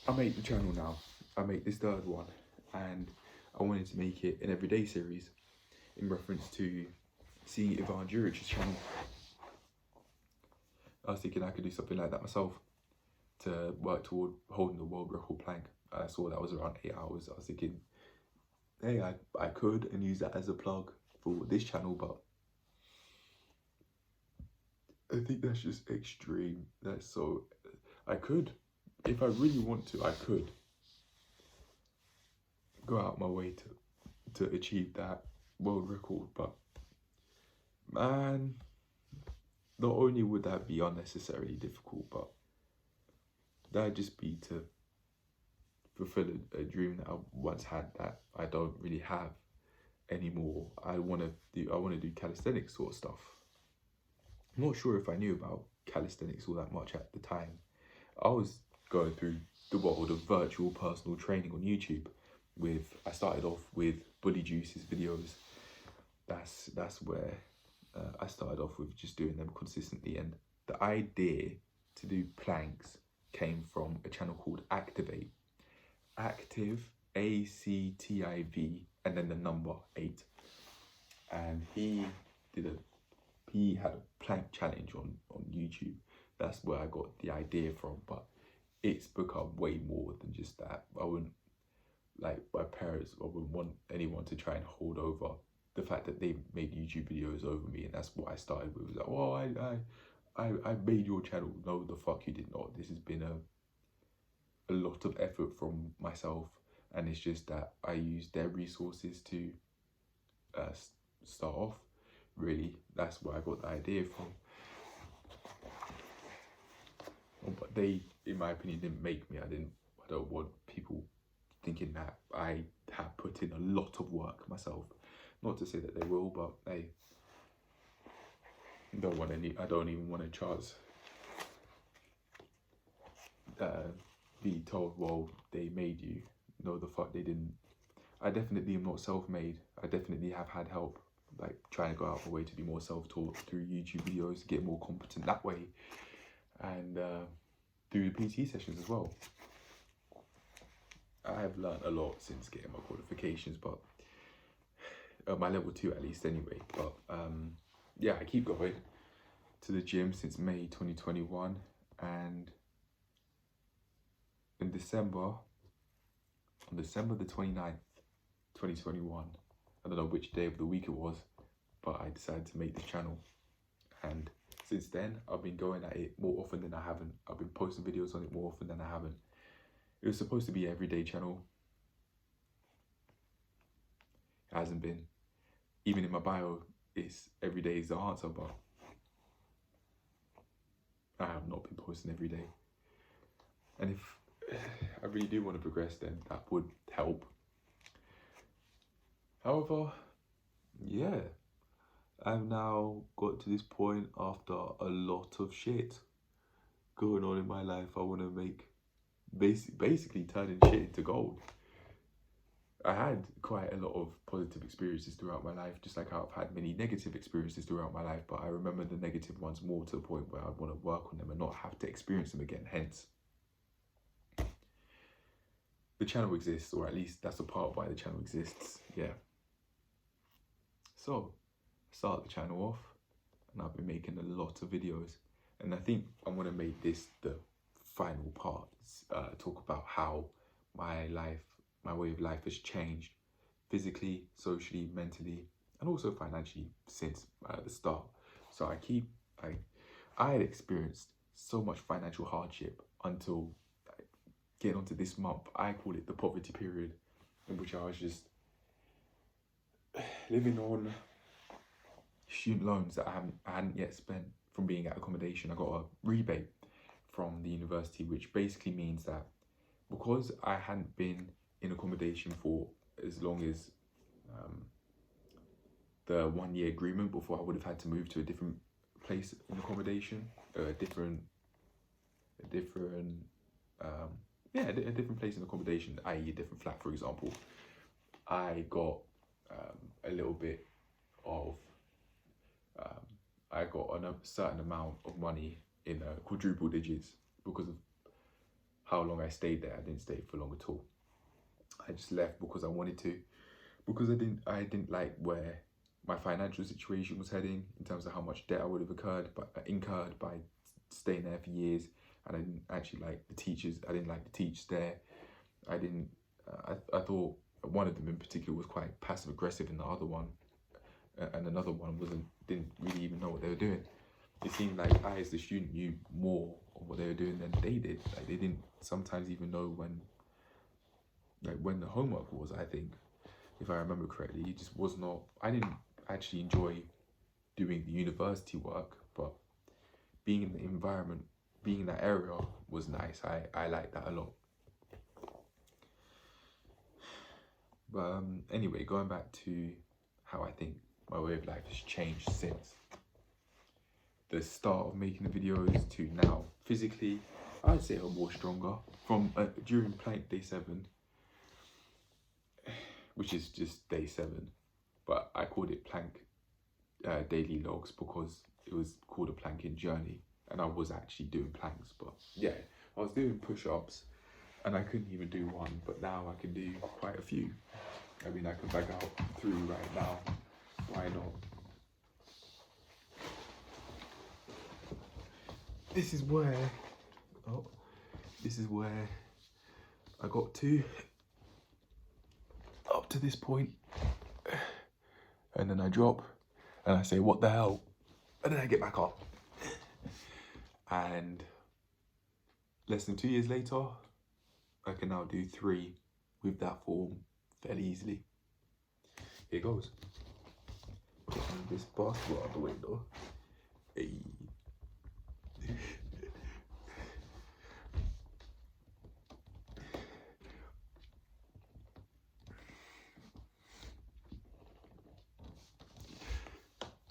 I make the channel now. I make this third one, and I wanted to make it an everyday series in reference to seeing Ivan Juric's channel. I was thinking I could do something like that myself to work toward holding the world record plank. I saw that was around 8 hours. I was thinking, hey, I could and use that as a plug for this channel, but I think that's just extreme. I could, if I really want to, I could go out my way to achieve that world record, but man, not only would that be unnecessarily difficult, but that'd just be to fulfill a dream that I once had that I don't really have anymore. I want to do calisthenics sort of stuff. I'm not sure if I knew about calisthenics all that much at the time. I was going through the world of virtual personal training on YouTube. I started off with Bully Juice's videos. That's where I started off with, just doing them consistently. And the idea to do planks came from a channel called Activate. Active, ACTIV, and then the number 8. And he had a plank challenge on YouTube. That's where I got the idea from, but it's become way more than just that. I wouldn't, like my parents, I wouldn't want anyone to try and hold over the fact that they made YouTube videos over me, and that's what I started with. It was like, oh, I made your channel. No, the fuck you did not. This has been a lot of effort from myself, and it's just that I used their resources to start off. Really, that's where I got the idea from. But they, in my opinion, didn't make me. I don't want people thinking that I have put in a lot of work myself. Not to say that they will, but I don't even want to charge be told, well, they made you. No, the fuck they didn't. I definitely am not self-made. I definitely have had help, like trying to go out of the way to be more self-taught through YouTube videos, get more competent that way, and through the PT sessions as well. I have learned a lot since getting my qualifications, but my level 2 at least anyway. But yeah, I keep going to the gym since May 2021, and in December, on December the 29th, 2021, I don't know which day of the week it was, but I decided to make this channel, and since then I've been going at it more often than I haven't. I've been posting videos on it more often than I haven't. It was supposed to be an everyday channel. It hasn't been. Even in my bio, it's every day is the answer, but I have not been posting every day. And if I really do want to progress, then that would help. However, yeah, I've now got to this point after a lot of shit going on in my life. I want to make basically turning shit into gold. I had quite a lot of positive experiences throughout my life, just like how I've had many negative experiences throughout my life, but I remember the negative ones more to the point where I want to work on them and not have to experience them again. Hence, the channel exists, or at least that's a part why the channel exists. Yeah. So, start the channel off, and I've been making a lot of videos, and I think I want to make this the final part, talk about how my way of life has changed physically, socially, mentally, and also financially since the start. So I had experienced so much financial hardship until getting onto this month. I call it the poverty period, in which I was just living on student loans that I hadn't yet spent from being at accommodation. I got a rebate from the university, which basically means that because I hadn't been in accommodation for as long as the 1 year agreement before I would have had to move to a different place in accommodation, a different place in accommodation, i.e. a different flat, for example. I got a little bit of, I got a certain amount of money in quadruple digits because of how long I stayed there. I didn't stay for long at all. I just left because I wanted to, because I didn't like where my financial situation was heading in terms of how much debt I would have incurred by staying there for years. And I didn't actually like the teachers. I didn't like the teachers there. I thought one of them in particular was quite passive aggressive, and the other one, and another one didn't really even know what they were doing. It seemed like I, as the student, knew more of what they were doing than they did. Like, they didn't sometimes even know when the homework was. I think, if I remember correctly, it just was not. I didn't actually enjoy doing the university work, but being in the environment, being in that area was nice. I liked that a lot. But anyway, going back to how I think my way of life has changed since the start of making the videos to now. Physically, I'd say I'm more stronger. From during plank day 7, which is just day 7, but I called it plank daily logs because it was called a planking journey, and I was actually doing planks. But yeah, I was doing push-ups, and I couldn't even do one, but now I can do quite a few. I mean, I can bag out 3 right now. Why not? This is where I got to, up to this point, and then I drop, and I say, what the hell? And then I get back up. And less than 2 years later, I can now do 3 with that form fairly easily. Here goes. Getting this basketball out the window. Hey.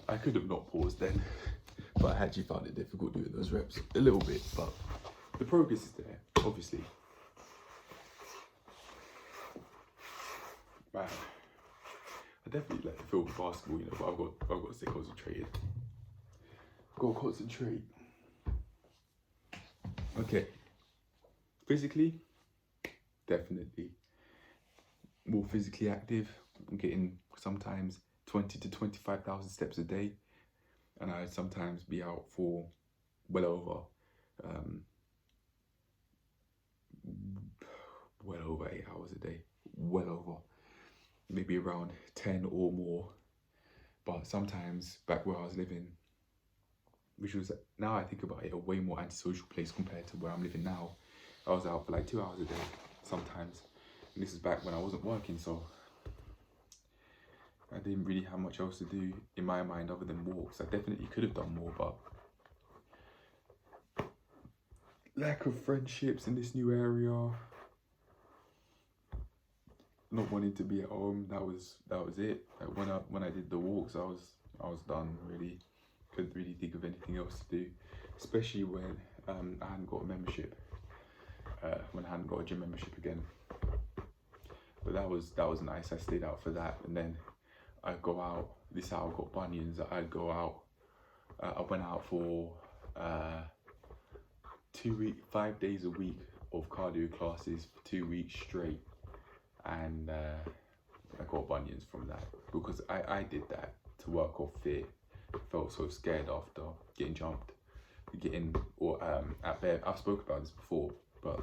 I could have not paused then, but I actually found it difficult doing those reps a little bit, but the progress is there, obviously. I definitely like feel basketball, you know, but I've got to stay concentrated. Got to concentrate. Okay. Physically, definitely more physically active. I'm getting sometimes 20 to 25,000 steps a day, and I sometimes be out for well over um, 8 hours a day, well over, maybe around 10 or more. But sometimes back where I was living, which was, now I think about it, a way more antisocial place compared to where I'm living now. I was out for like 2 hours a day sometimes, and this is back when I wasn't working, so I didn't really have much else to do in my mind other than walks. I definitely could have done more, but lack of friendships in this new area, not wanting to be at home, that was it. Like when I did the walks, I was done really. Couldn't really think of anything else to do, especially when I hadn't got a membership. When I hadn't got a gym membership again. But that was nice. I stayed out for that, and then I'd go out. This is how I got bunions. I'd go out. I went out for 5 days a week of cardio classes for 2 weeks straight, and I got bunions from that because I did that to work off fear. I felt so scared after getting jumped, at Bear. I've spoken about this before, but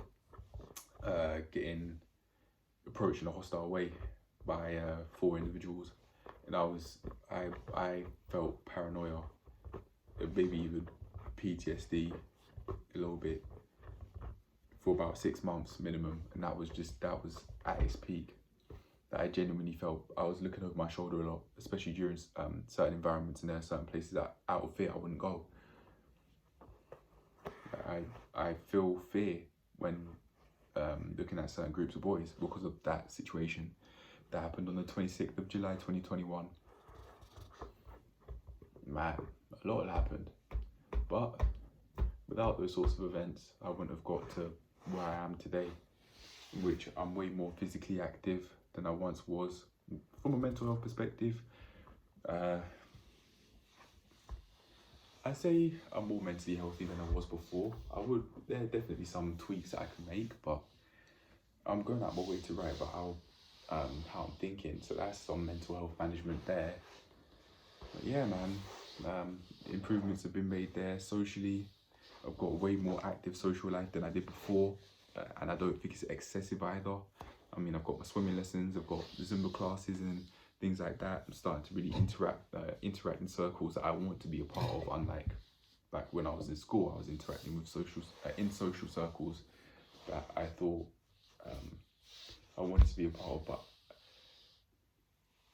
approached in a hostile way by 4 individuals, and I felt paranoia, maybe even PTSD a little bit for about 6 months minimum, and that was at its peak. That I genuinely felt I was looking over my shoulder a lot, especially during certain environments, and there are certain places that out of fear I wouldn't go. I feel fear when looking at certain groups of boys because of that situation that happened on the 26th of July 2021. Man, a lot had happened, but without those sorts of events, I wouldn't have got to where I am today, in which I'm way more physically active than I once was. From a mental health perspective, I say I'm more mentally healthy than I was before. There are definitely some tweaks that I can make, but I'm going out my way to write about how I'm thinking. So that's some mental health management there. But yeah, man, improvements have been made there socially. I've got a way more active social life than I did before, and I don't think it's excessive either. I mean, I've got my swimming lessons, I've got Zumba classes and things like that. I'm starting to really interact in circles that I want to be a part of, unlike back when I was in school. I was interacting with in social circles that I thought I wanted to be a part of, but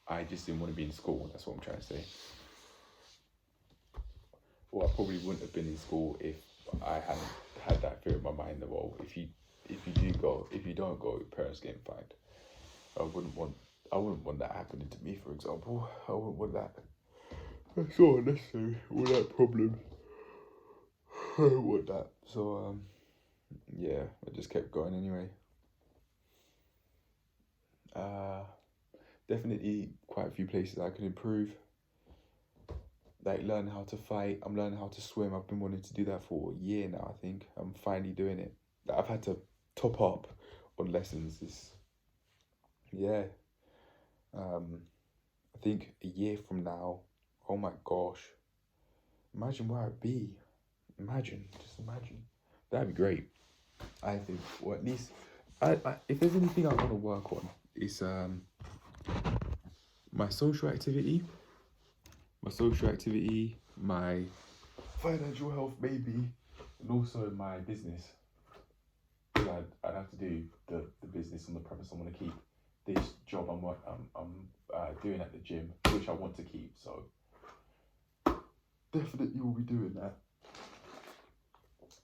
I just didn't want to be in school. That's what I'm trying to say. Well, I probably wouldn't have been in school if I hadn't had that fear in my mind that, well, if you don't go, your parents getting fined. I wouldn't want that happening to me, for example. I wouldn't want that. That's not unnecessary. All that problem. I don't want that. So yeah, I just kept going anyway. Definitely quite a few places I could improve. Like learn how to fight. I'm learning how to swim. I've been wanting to do that for a year now, I think. I'm finally doing it. I've had to top up on lessons. I think a year from now, oh my gosh, imagine where I'd be. Just imagine. That'd be great, I think. Or at least, if there's anything I want to work on, it's my social activity, my financial health maybe, and also my business. Because I'd have to do the business on the premise I want to keep this job I'm doing at the gym, which I want to keep. So definitely will be doing that.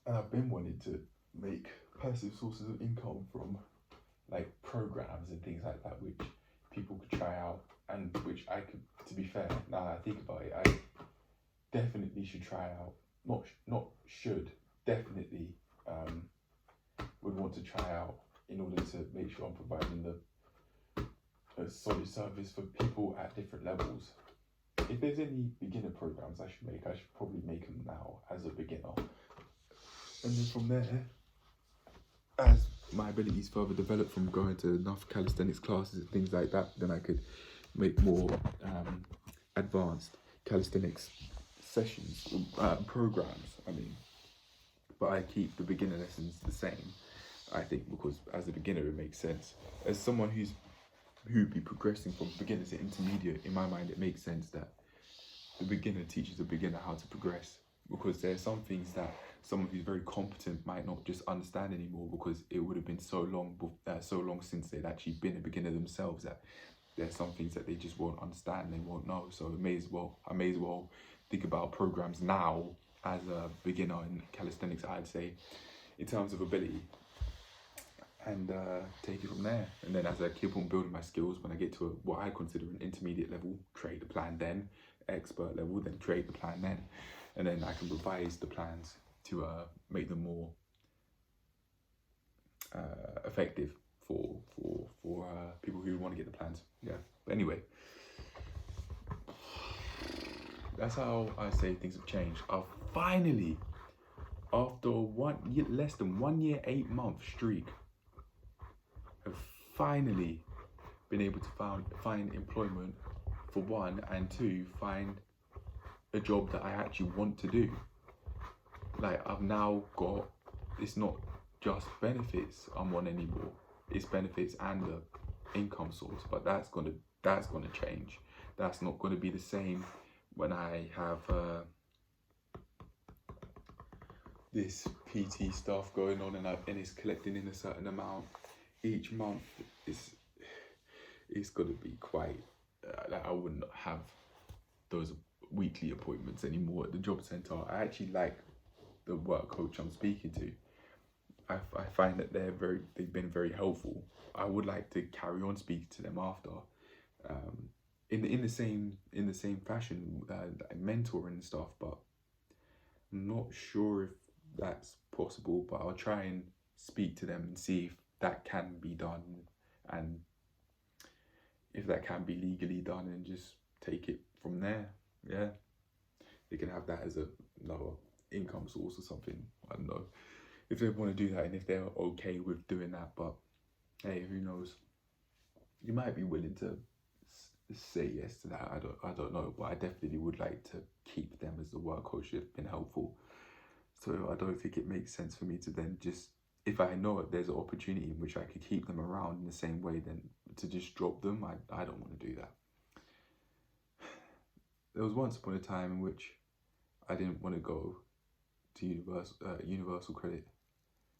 And I've been wanting to make passive sources of income from like programs and things like that, which people could try out, and which I could, to be fair, now that I think about it, I definitely should try out. Definitely would want to try out in order to make sure I'm providing a solid service for people at different levels. If there's any beginner programs I should probably make them now as a beginner. And then from there, as my abilities further develop from going to enough calisthenics classes and things like that, then I could make more advanced calisthenics sessions, programs, I mean. But I keep the beginner lessons the same, I think, because as a beginner it makes sense. As someone who'd be progressing from beginner to intermediate, in my mind it makes sense that the beginner teaches the beginner how to progress, because there are some things that someone who's very competent might not just understand anymore, because it would have been so long since they'd actually been a beginner themselves, that there's some things that they just won't understand, they won't know. So I may as well think about programs now as a beginner in calisthenics, I'd say, in terms of ability, and take it from there. And then as I keep on building my skills, when I get to what I consider an intermediate level, create the plan then, expert level, then create the plan then, and then I can revise the plans to make them more effective for people who want to get the plans. Yeah. But anyway, that's how I say things have changed. I've finally, after less than 1 year, 8 month streak, have finally been able to find employment, for one, and two, find a job that I actually want to do. Like, I've now got, it's not just benefits I'm on anymore, it's benefits and the income source. But that's gonna change. That's not gonna be the same when I have this PT stuff going on and it's collecting in a certain amount each month. It's gonna be quite like, I wouldn't have those weekly appointments anymore at the job centre. I actually like the work coach I'm speaking to. I find that they've been very helpful. I would like to carry on speaking to them after, in the same fashion, like mentoring and stuff. But I'm not sure if that's possible. But I'll try and speak to them and see if that can be done, and if that can be legally done, and just take it from there. Yeah, they can have that as another income source or something. I don't know if they want to do that and if they're okay with doing that. But hey, who knows? You might be willing to say yes to that. I don't know, but I definitely would like to keep them as the work coach. They've been helpful, so I don't think it makes sense for me to then just, if I know that there's an opportunity in which I could keep them around in the same way, then to just drop them. I don't want to do that. There was once upon a time in which I didn't want to go to Universal Credit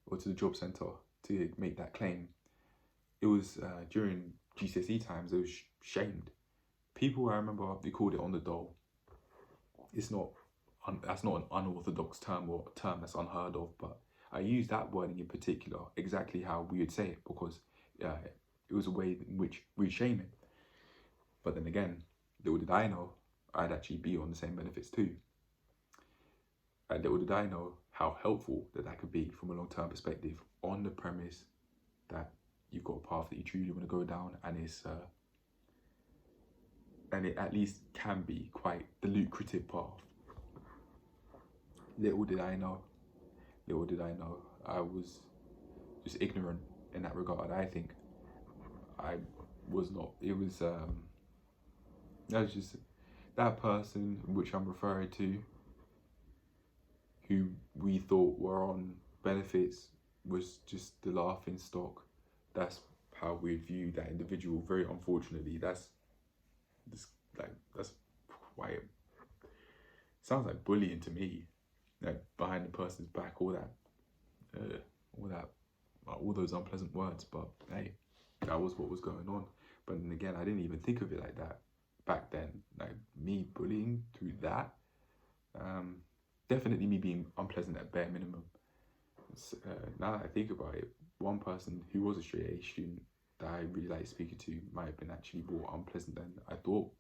or to the job centre to make that claim. It was during GCSE times. I was shamed. People, I remember, they called it on the dole. It's not, that's not an unorthodox term or a term that's unheard of, but I use that wording in particular exactly how we would say it, because it was a way in which we'd shame it. But then again, little did I know I'd actually be on the same benefits too. And little did I know how helpful that could be from a long-term perspective, on the premise that you've got a path that you truly want to go down, and it at least can be quite the lucrative path. Little did I know, I was just ignorant in that regard. I think I was not. It was that was just that person which I'm referring to, who we thought were on benefits, was just the laughing stock. That's how we view that individual. Very unfortunately, that's quite, sounds like bullying to me. Like, behind the person's back, all those unpleasant words. But hey, that was what was going on. But then again, I didn't even think of it like that back then. Like, me bullying through that, definitely me being unpleasant at bare minimum. Now that I think about it, one person who was a straight A student that I really liked speaking to might have been actually more unpleasant than I thought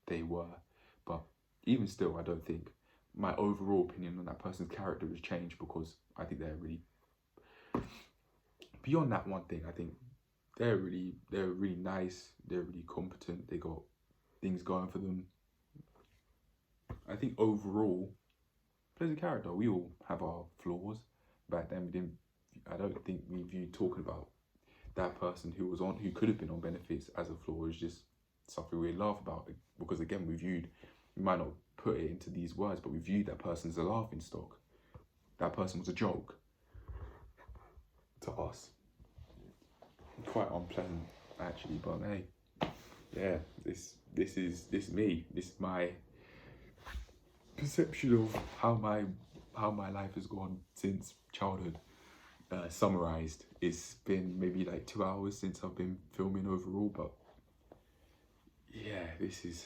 they were. But even still, I don't think my overall opinion on that person's character has changed, because I think they're really, beyond that one thing, I think they're really nice. They're really competent. They got things going for them. I think overall, pleasant character. We all have our flaws. Back then, we didn't. I don't think we viewed talking about that person who could have been on benefits as a flaw is just something we laugh about, because again we might not put it into these words, but we viewed that person as a laughing stock. That person was a joke to us. Quite unpleasant actually, but hey, yeah, this is me. This is my perception of how my life has gone since childhood. Summarized, it's been maybe like 2 hours since I've been filming overall, but yeah, this is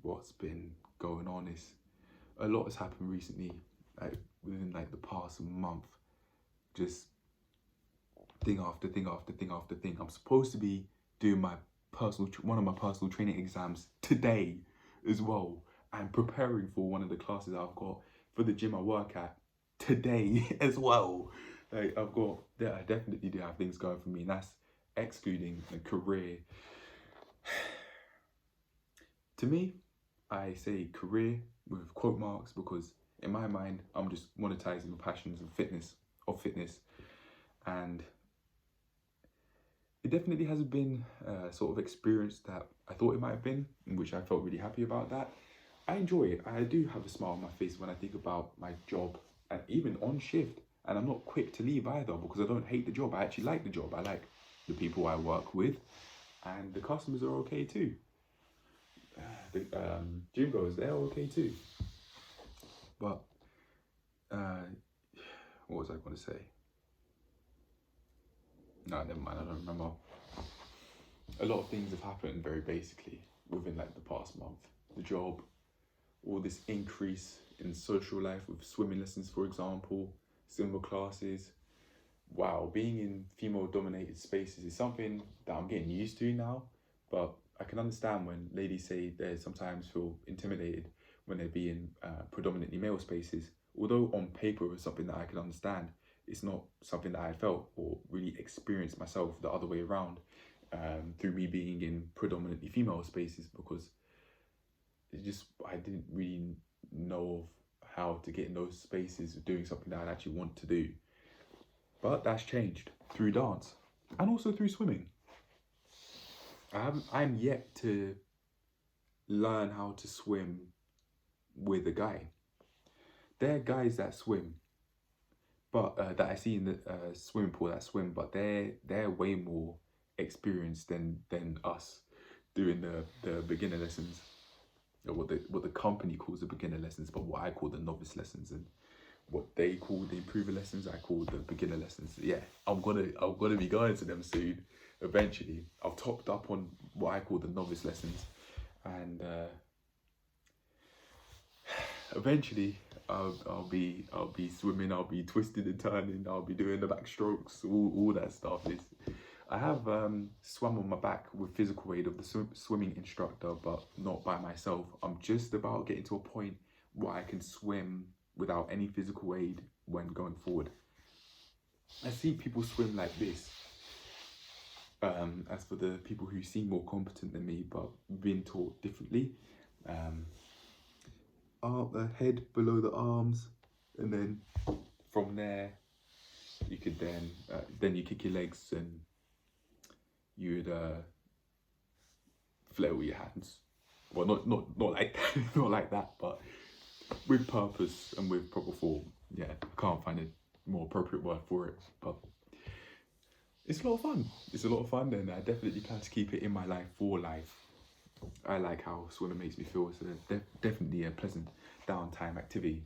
what's been going on. Is a lot has happened recently, like within like the past month. Just thing after thing after thing after thing. I'm supposed to be doing my one of my personal training exams today as well, and preparing for one of the classes I've got for the gym I work at today as well. Like I definitely do have things going for me, and that's excluding a career. To me, I say career with quote marks because in my mind, I'm just monetizing my passions of fitness, and it definitely hasn't been a sort of experience that I thought it might have been, in which I felt really happy about that. I enjoy it. I do have a smile on my face when I think about my job, and even on shift. And I'm not quick to leave either because I don't hate the job. I actually like the job. I like the people I work with, and the customers are okay too. The gym goers, they're okay too. But what was I going to say? No, never mind. I don't remember. A lot of things have happened very basically within like the past month. The job, all this increase in social life with swimming lessons, for example, Zumba classes. Wow, being in female-dominated spaces is something that I'm getting used to now, but I can understand when ladies say they sometimes feel intimidated when they be in predominantly male spaces. Although on paper it's something that I can understand, it's not something that I felt or really experienced myself the other way around, through me being in predominantly female spaces, because I didn't really know of how to get in those spaces doing something that I actually want to do. But that's changed through dance and also through swimming. I'm yet to learn how to swim with a guy. There are guys that swim, but that I see in the swimming pool that swim, but they're way more experienced than us doing the beginner lessons, or what the company calls the beginner lessons, but what I call the novice lessons, and what they call the improver lessons, I call the beginner lessons. Yeah, I'm gonna be going to them soon. Eventually, I've topped up on what I call the novice lessons, and eventually I'll be swimming. I'll be twisting and turning. I'll be doing the backstrokes. All that stuff is. I have swum on my back with physical aid of the swimming instructor, but not by myself. I'm just about getting to a point where I can swim without any physical aid when going forward. I see people swim like this. As for the people who seem more competent than me but been taught differently, the head below the arms, and then from there you could then you kick your legs and you would flail with your hands. Well, not like not like that, but with purpose and with proper form. Yeah, I can't find a more appropriate word for it, but it's a lot of fun. It's a lot of fun, and I definitely plan to keep it in my life for life. I like how swimming makes me feel. It's definitely a pleasant downtime activity.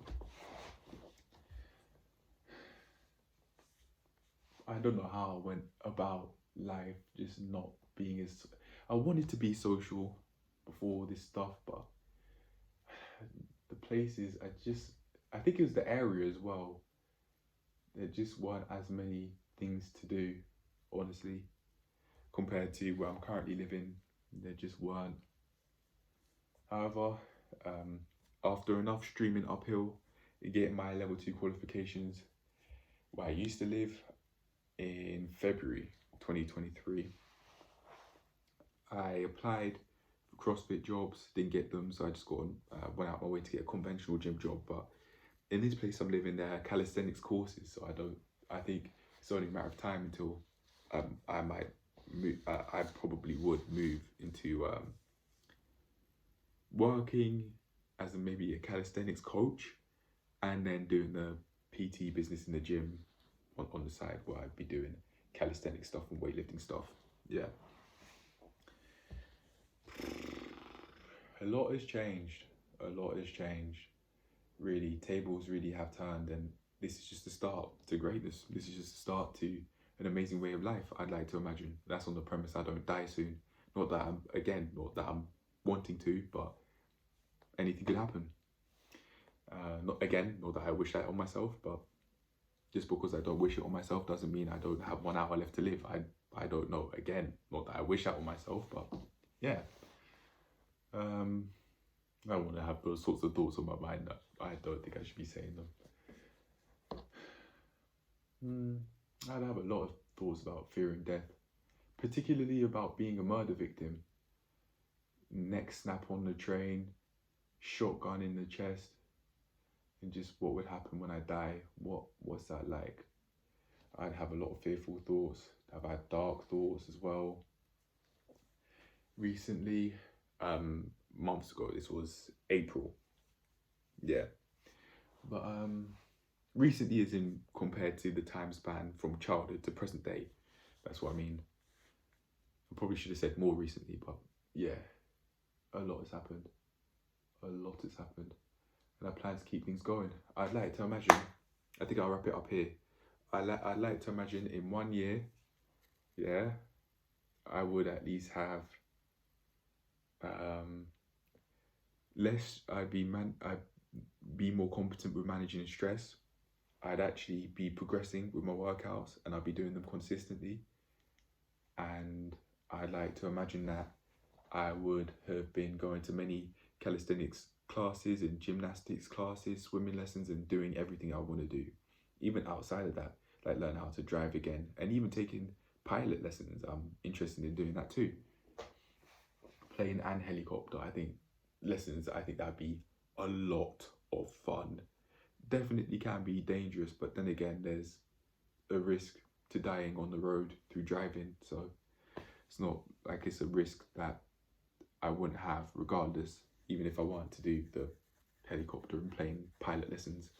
I don't know how I went about life just not being as... I wanted to be social before this stuff, but the places I think it was the area as well. There just weren't as many things to do, honestly, compared to where I'm currently living. There just weren't. However, after enough streaming uphill, getting my level 2 qualifications, where I used to live, in February, 2023. I applied for CrossFit jobs, didn't get them, so I just went out my way to get a conventional gym job. But in this place I'm living, there are calisthenics courses, so I think it's only a matter of time until I might move. I probably would move into working as maybe a calisthenics coach, and then doing the PT business in the gym on the side, where I'd be doing calisthenics stuff and weightlifting stuff. Yeah. A lot has changed. A lot has changed. Really, tables really have turned, and this is just the start to greatness. This is just the start to an amazing way of life, I'd like to imagine. That's on the premise I don't die soon. Not that I'm wanting to, but anything could happen. Not that I wish that on myself, but just because I don't wish it on myself doesn't mean I don't have 1 hour left to live. I don't know. Again, not that I wish that on myself, but yeah. I don't want to have those sorts of thoughts on my mind that I don't think I should be saying them. I'd have a lot of thoughts about fearing death, particularly about being a murder victim. Neck snap on the train, shotgun in the chest, and just what would happen when I die. What's that like? I'd have a lot of fearful thoughts. I've had dark thoughts as well. Recently, months ago, this was April. Yeah. But recently is in compared to the time span from childhood to present day. That's what I mean. I probably should have said more recently, but yeah, a lot has happened. And I plan to keep things going. I'd like to imagine, I think I'll wrap it up here. I'd like to imagine in 1 year, yeah, I would at least have I'd be more competent with managing stress. I'd actually be progressing with my workouts, and I'd be doing them consistently. And I'd like to imagine that I would have been going to many calisthenics classes and gymnastics classes, swimming lessons, and doing everything I want to do. Even outside of that, like learn how to drive again, and even taking pilot lessons. I'm interested in doing that too. Plane and helicopter, I think that'd be a lot of fun. Definitely can be dangerous, but then again, there's a risk to dying on the road through driving, so it's not like it's a risk that I wouldn't have regardless, even if I wanted to do the helicopter and plane pilot lessons.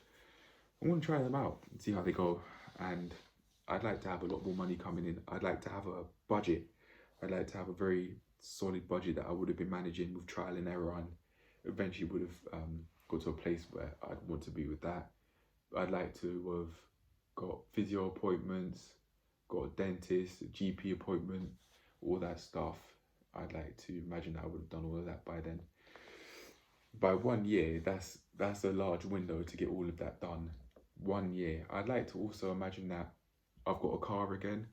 I'm going to try them out and see how they go, and I'd like to have a lot more money coming in. I'd like to have a budget. I'd like to have a very solid budget that I would have been managing with trial and error, and eventually would have got to a place where I'd want to be with that. I'd like to have got physio appointments, got a dentist, a GP appointment, all that stuff. I'd like to imagine I would have done all of that by then. By 1 year, that's a large window to get all of that done. 1 year. I'd like to also imagine that I've got a car again.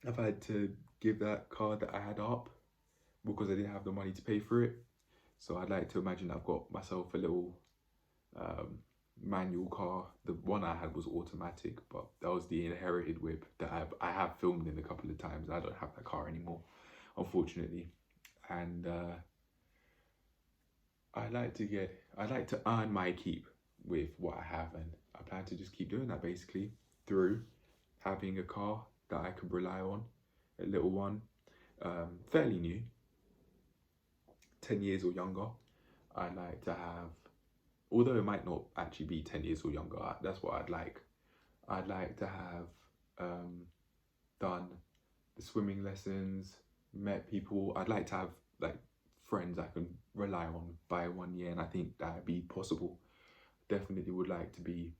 I've had to give that car that I had up because I didn't have the money to pay for it. So I'd like to imagine I've got myself a little manual car. The one I had was automatic, but that was the inherited whip that I have filmed in a couple of times. I don't have that car anymore, unfortunately. And I'd like to earn my keep with what I have, and I plan to just keep doing that basically through having a car that I can rely on, a little one, fairly new, 10 years or younger. I'd like to have, although it might not actually be 10 years or younger, that's what I'd like. I'd like to have done the swimming lessons, met people. I'd like to have like friends I can rely on by 1 year, and I think that'd be possible. Definitely would like to be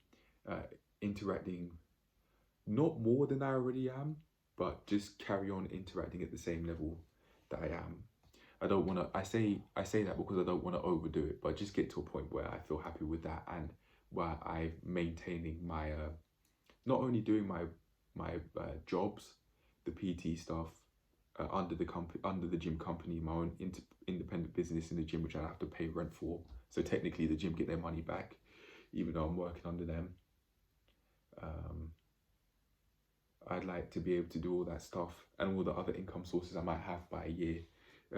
interacting, not more than I already am, but just carry on interacting at the same level that I am. I don't want to, I say that because I don't want to overdo it, but just get to a point where I feel happy with that, and where I'm maintaining my, not only doing my jobs, the PT stuff, under the gym company, my own independent business in the gym, which I have to pay rent for. So technically the gym get their money back, even though I'm working under them. I'd like to be able to do all that stuff and all the other income sources I might have by a year,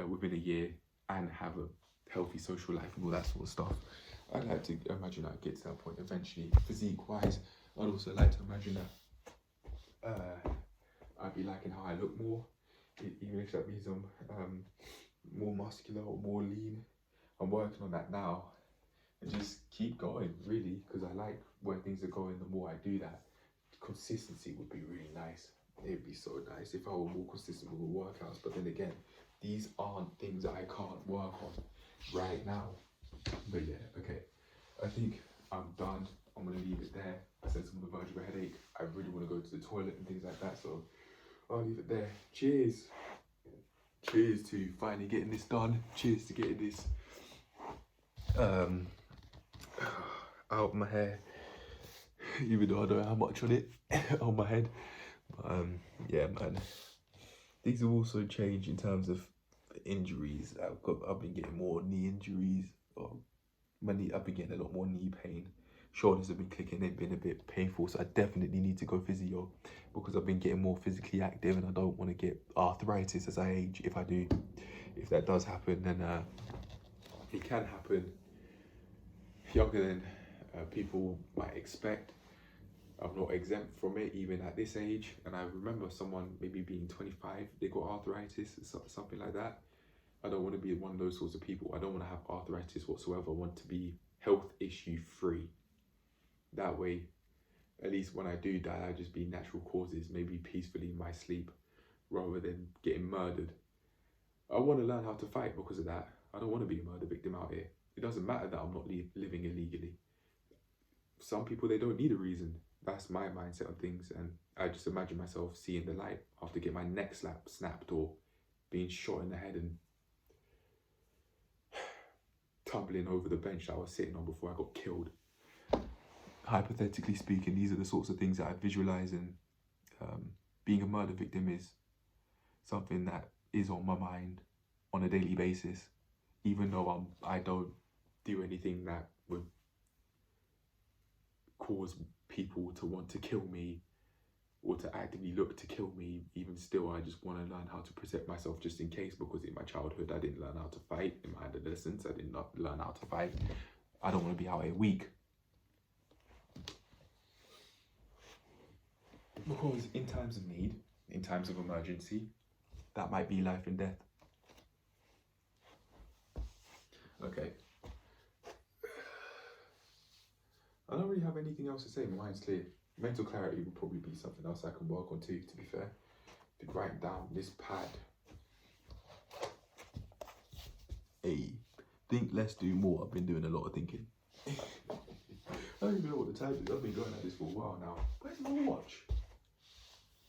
within a year, and have a healthy social life and all that sort of stuff. I'd like to imagine I'd get to that point eventually. Physique wise, I'd also like to imagine that I'd be liking how I look more, even if that means I'm more muscular or more lean. I'm working on that now, and just keep going, really, because I like where things are going. The more I do that, consistency would be really nice. It'd be so nice if I were more consistent with the workouts. But then again, these aren't things that I can't work on right now. But yeah, okay. I think I'm done. I'm gonna leave it there. I said some on the verge of a headache. I really want to go to the toilet and things like that, so I'll leave it there. Cheers. Cheers to finally getting this done. Cheers to getting this out of my hair, even though I don't know how much on it on my head. But yeah, man, things have also changed in terms of injuries. I've been getting more knee injuries. I've been getting a lot more knee pain. Shoulders have been clicking, they've been a bit painful, so I definitely need to go physio, because I've been getting more physically active and I don't want to get arthritis as I age. If that does happen, then it can happen younger than people might expect. I'm not exempt from it even at this age, and I remember someone maybe being 25, they got arthritis, something like that. I don't want to be one of those sorts of people. I don't want to have arthritis whatsoever. I want to be health issue free. That way, at least when I do die, I'll just be natural causes, maybe peacefully in my sleep, rather than getting murdered. I want to learn how to fight because of that. I don't want to be a murder victim out here. It doesn't matter that I'm not living illegally. Some people, they don't need a reason. That's my mindset on things, and I just imagine myself seeing the light after getting my neck snapped or being shot in the head and tumbling over the bench that I was sitting on before I got killed. Hypothetically speaking, these are the sorts of things that I visualize, and being a murder victim is something that is on my mind on a daily basis, even though I don't do anything that would cause people to want to kill me or to actively look to kill me. Even still, I just want to learn how to protect myself just in case, because in my childhood I didn't learn how to fight. In my adolescence I did not learn how to fight. I don't want to be out here weak, because in times of need, in times of emergency, that might be life and death. Okay, I don't really have anything else to say. My mind's clear. Mental clarity would probably be something else I can work on too, to be fair. To write down this pad. Hey, think less, do more. I've been doing a lot of thinking. I don't even know what the time is. I've been going at this for a while now. Where's my watch?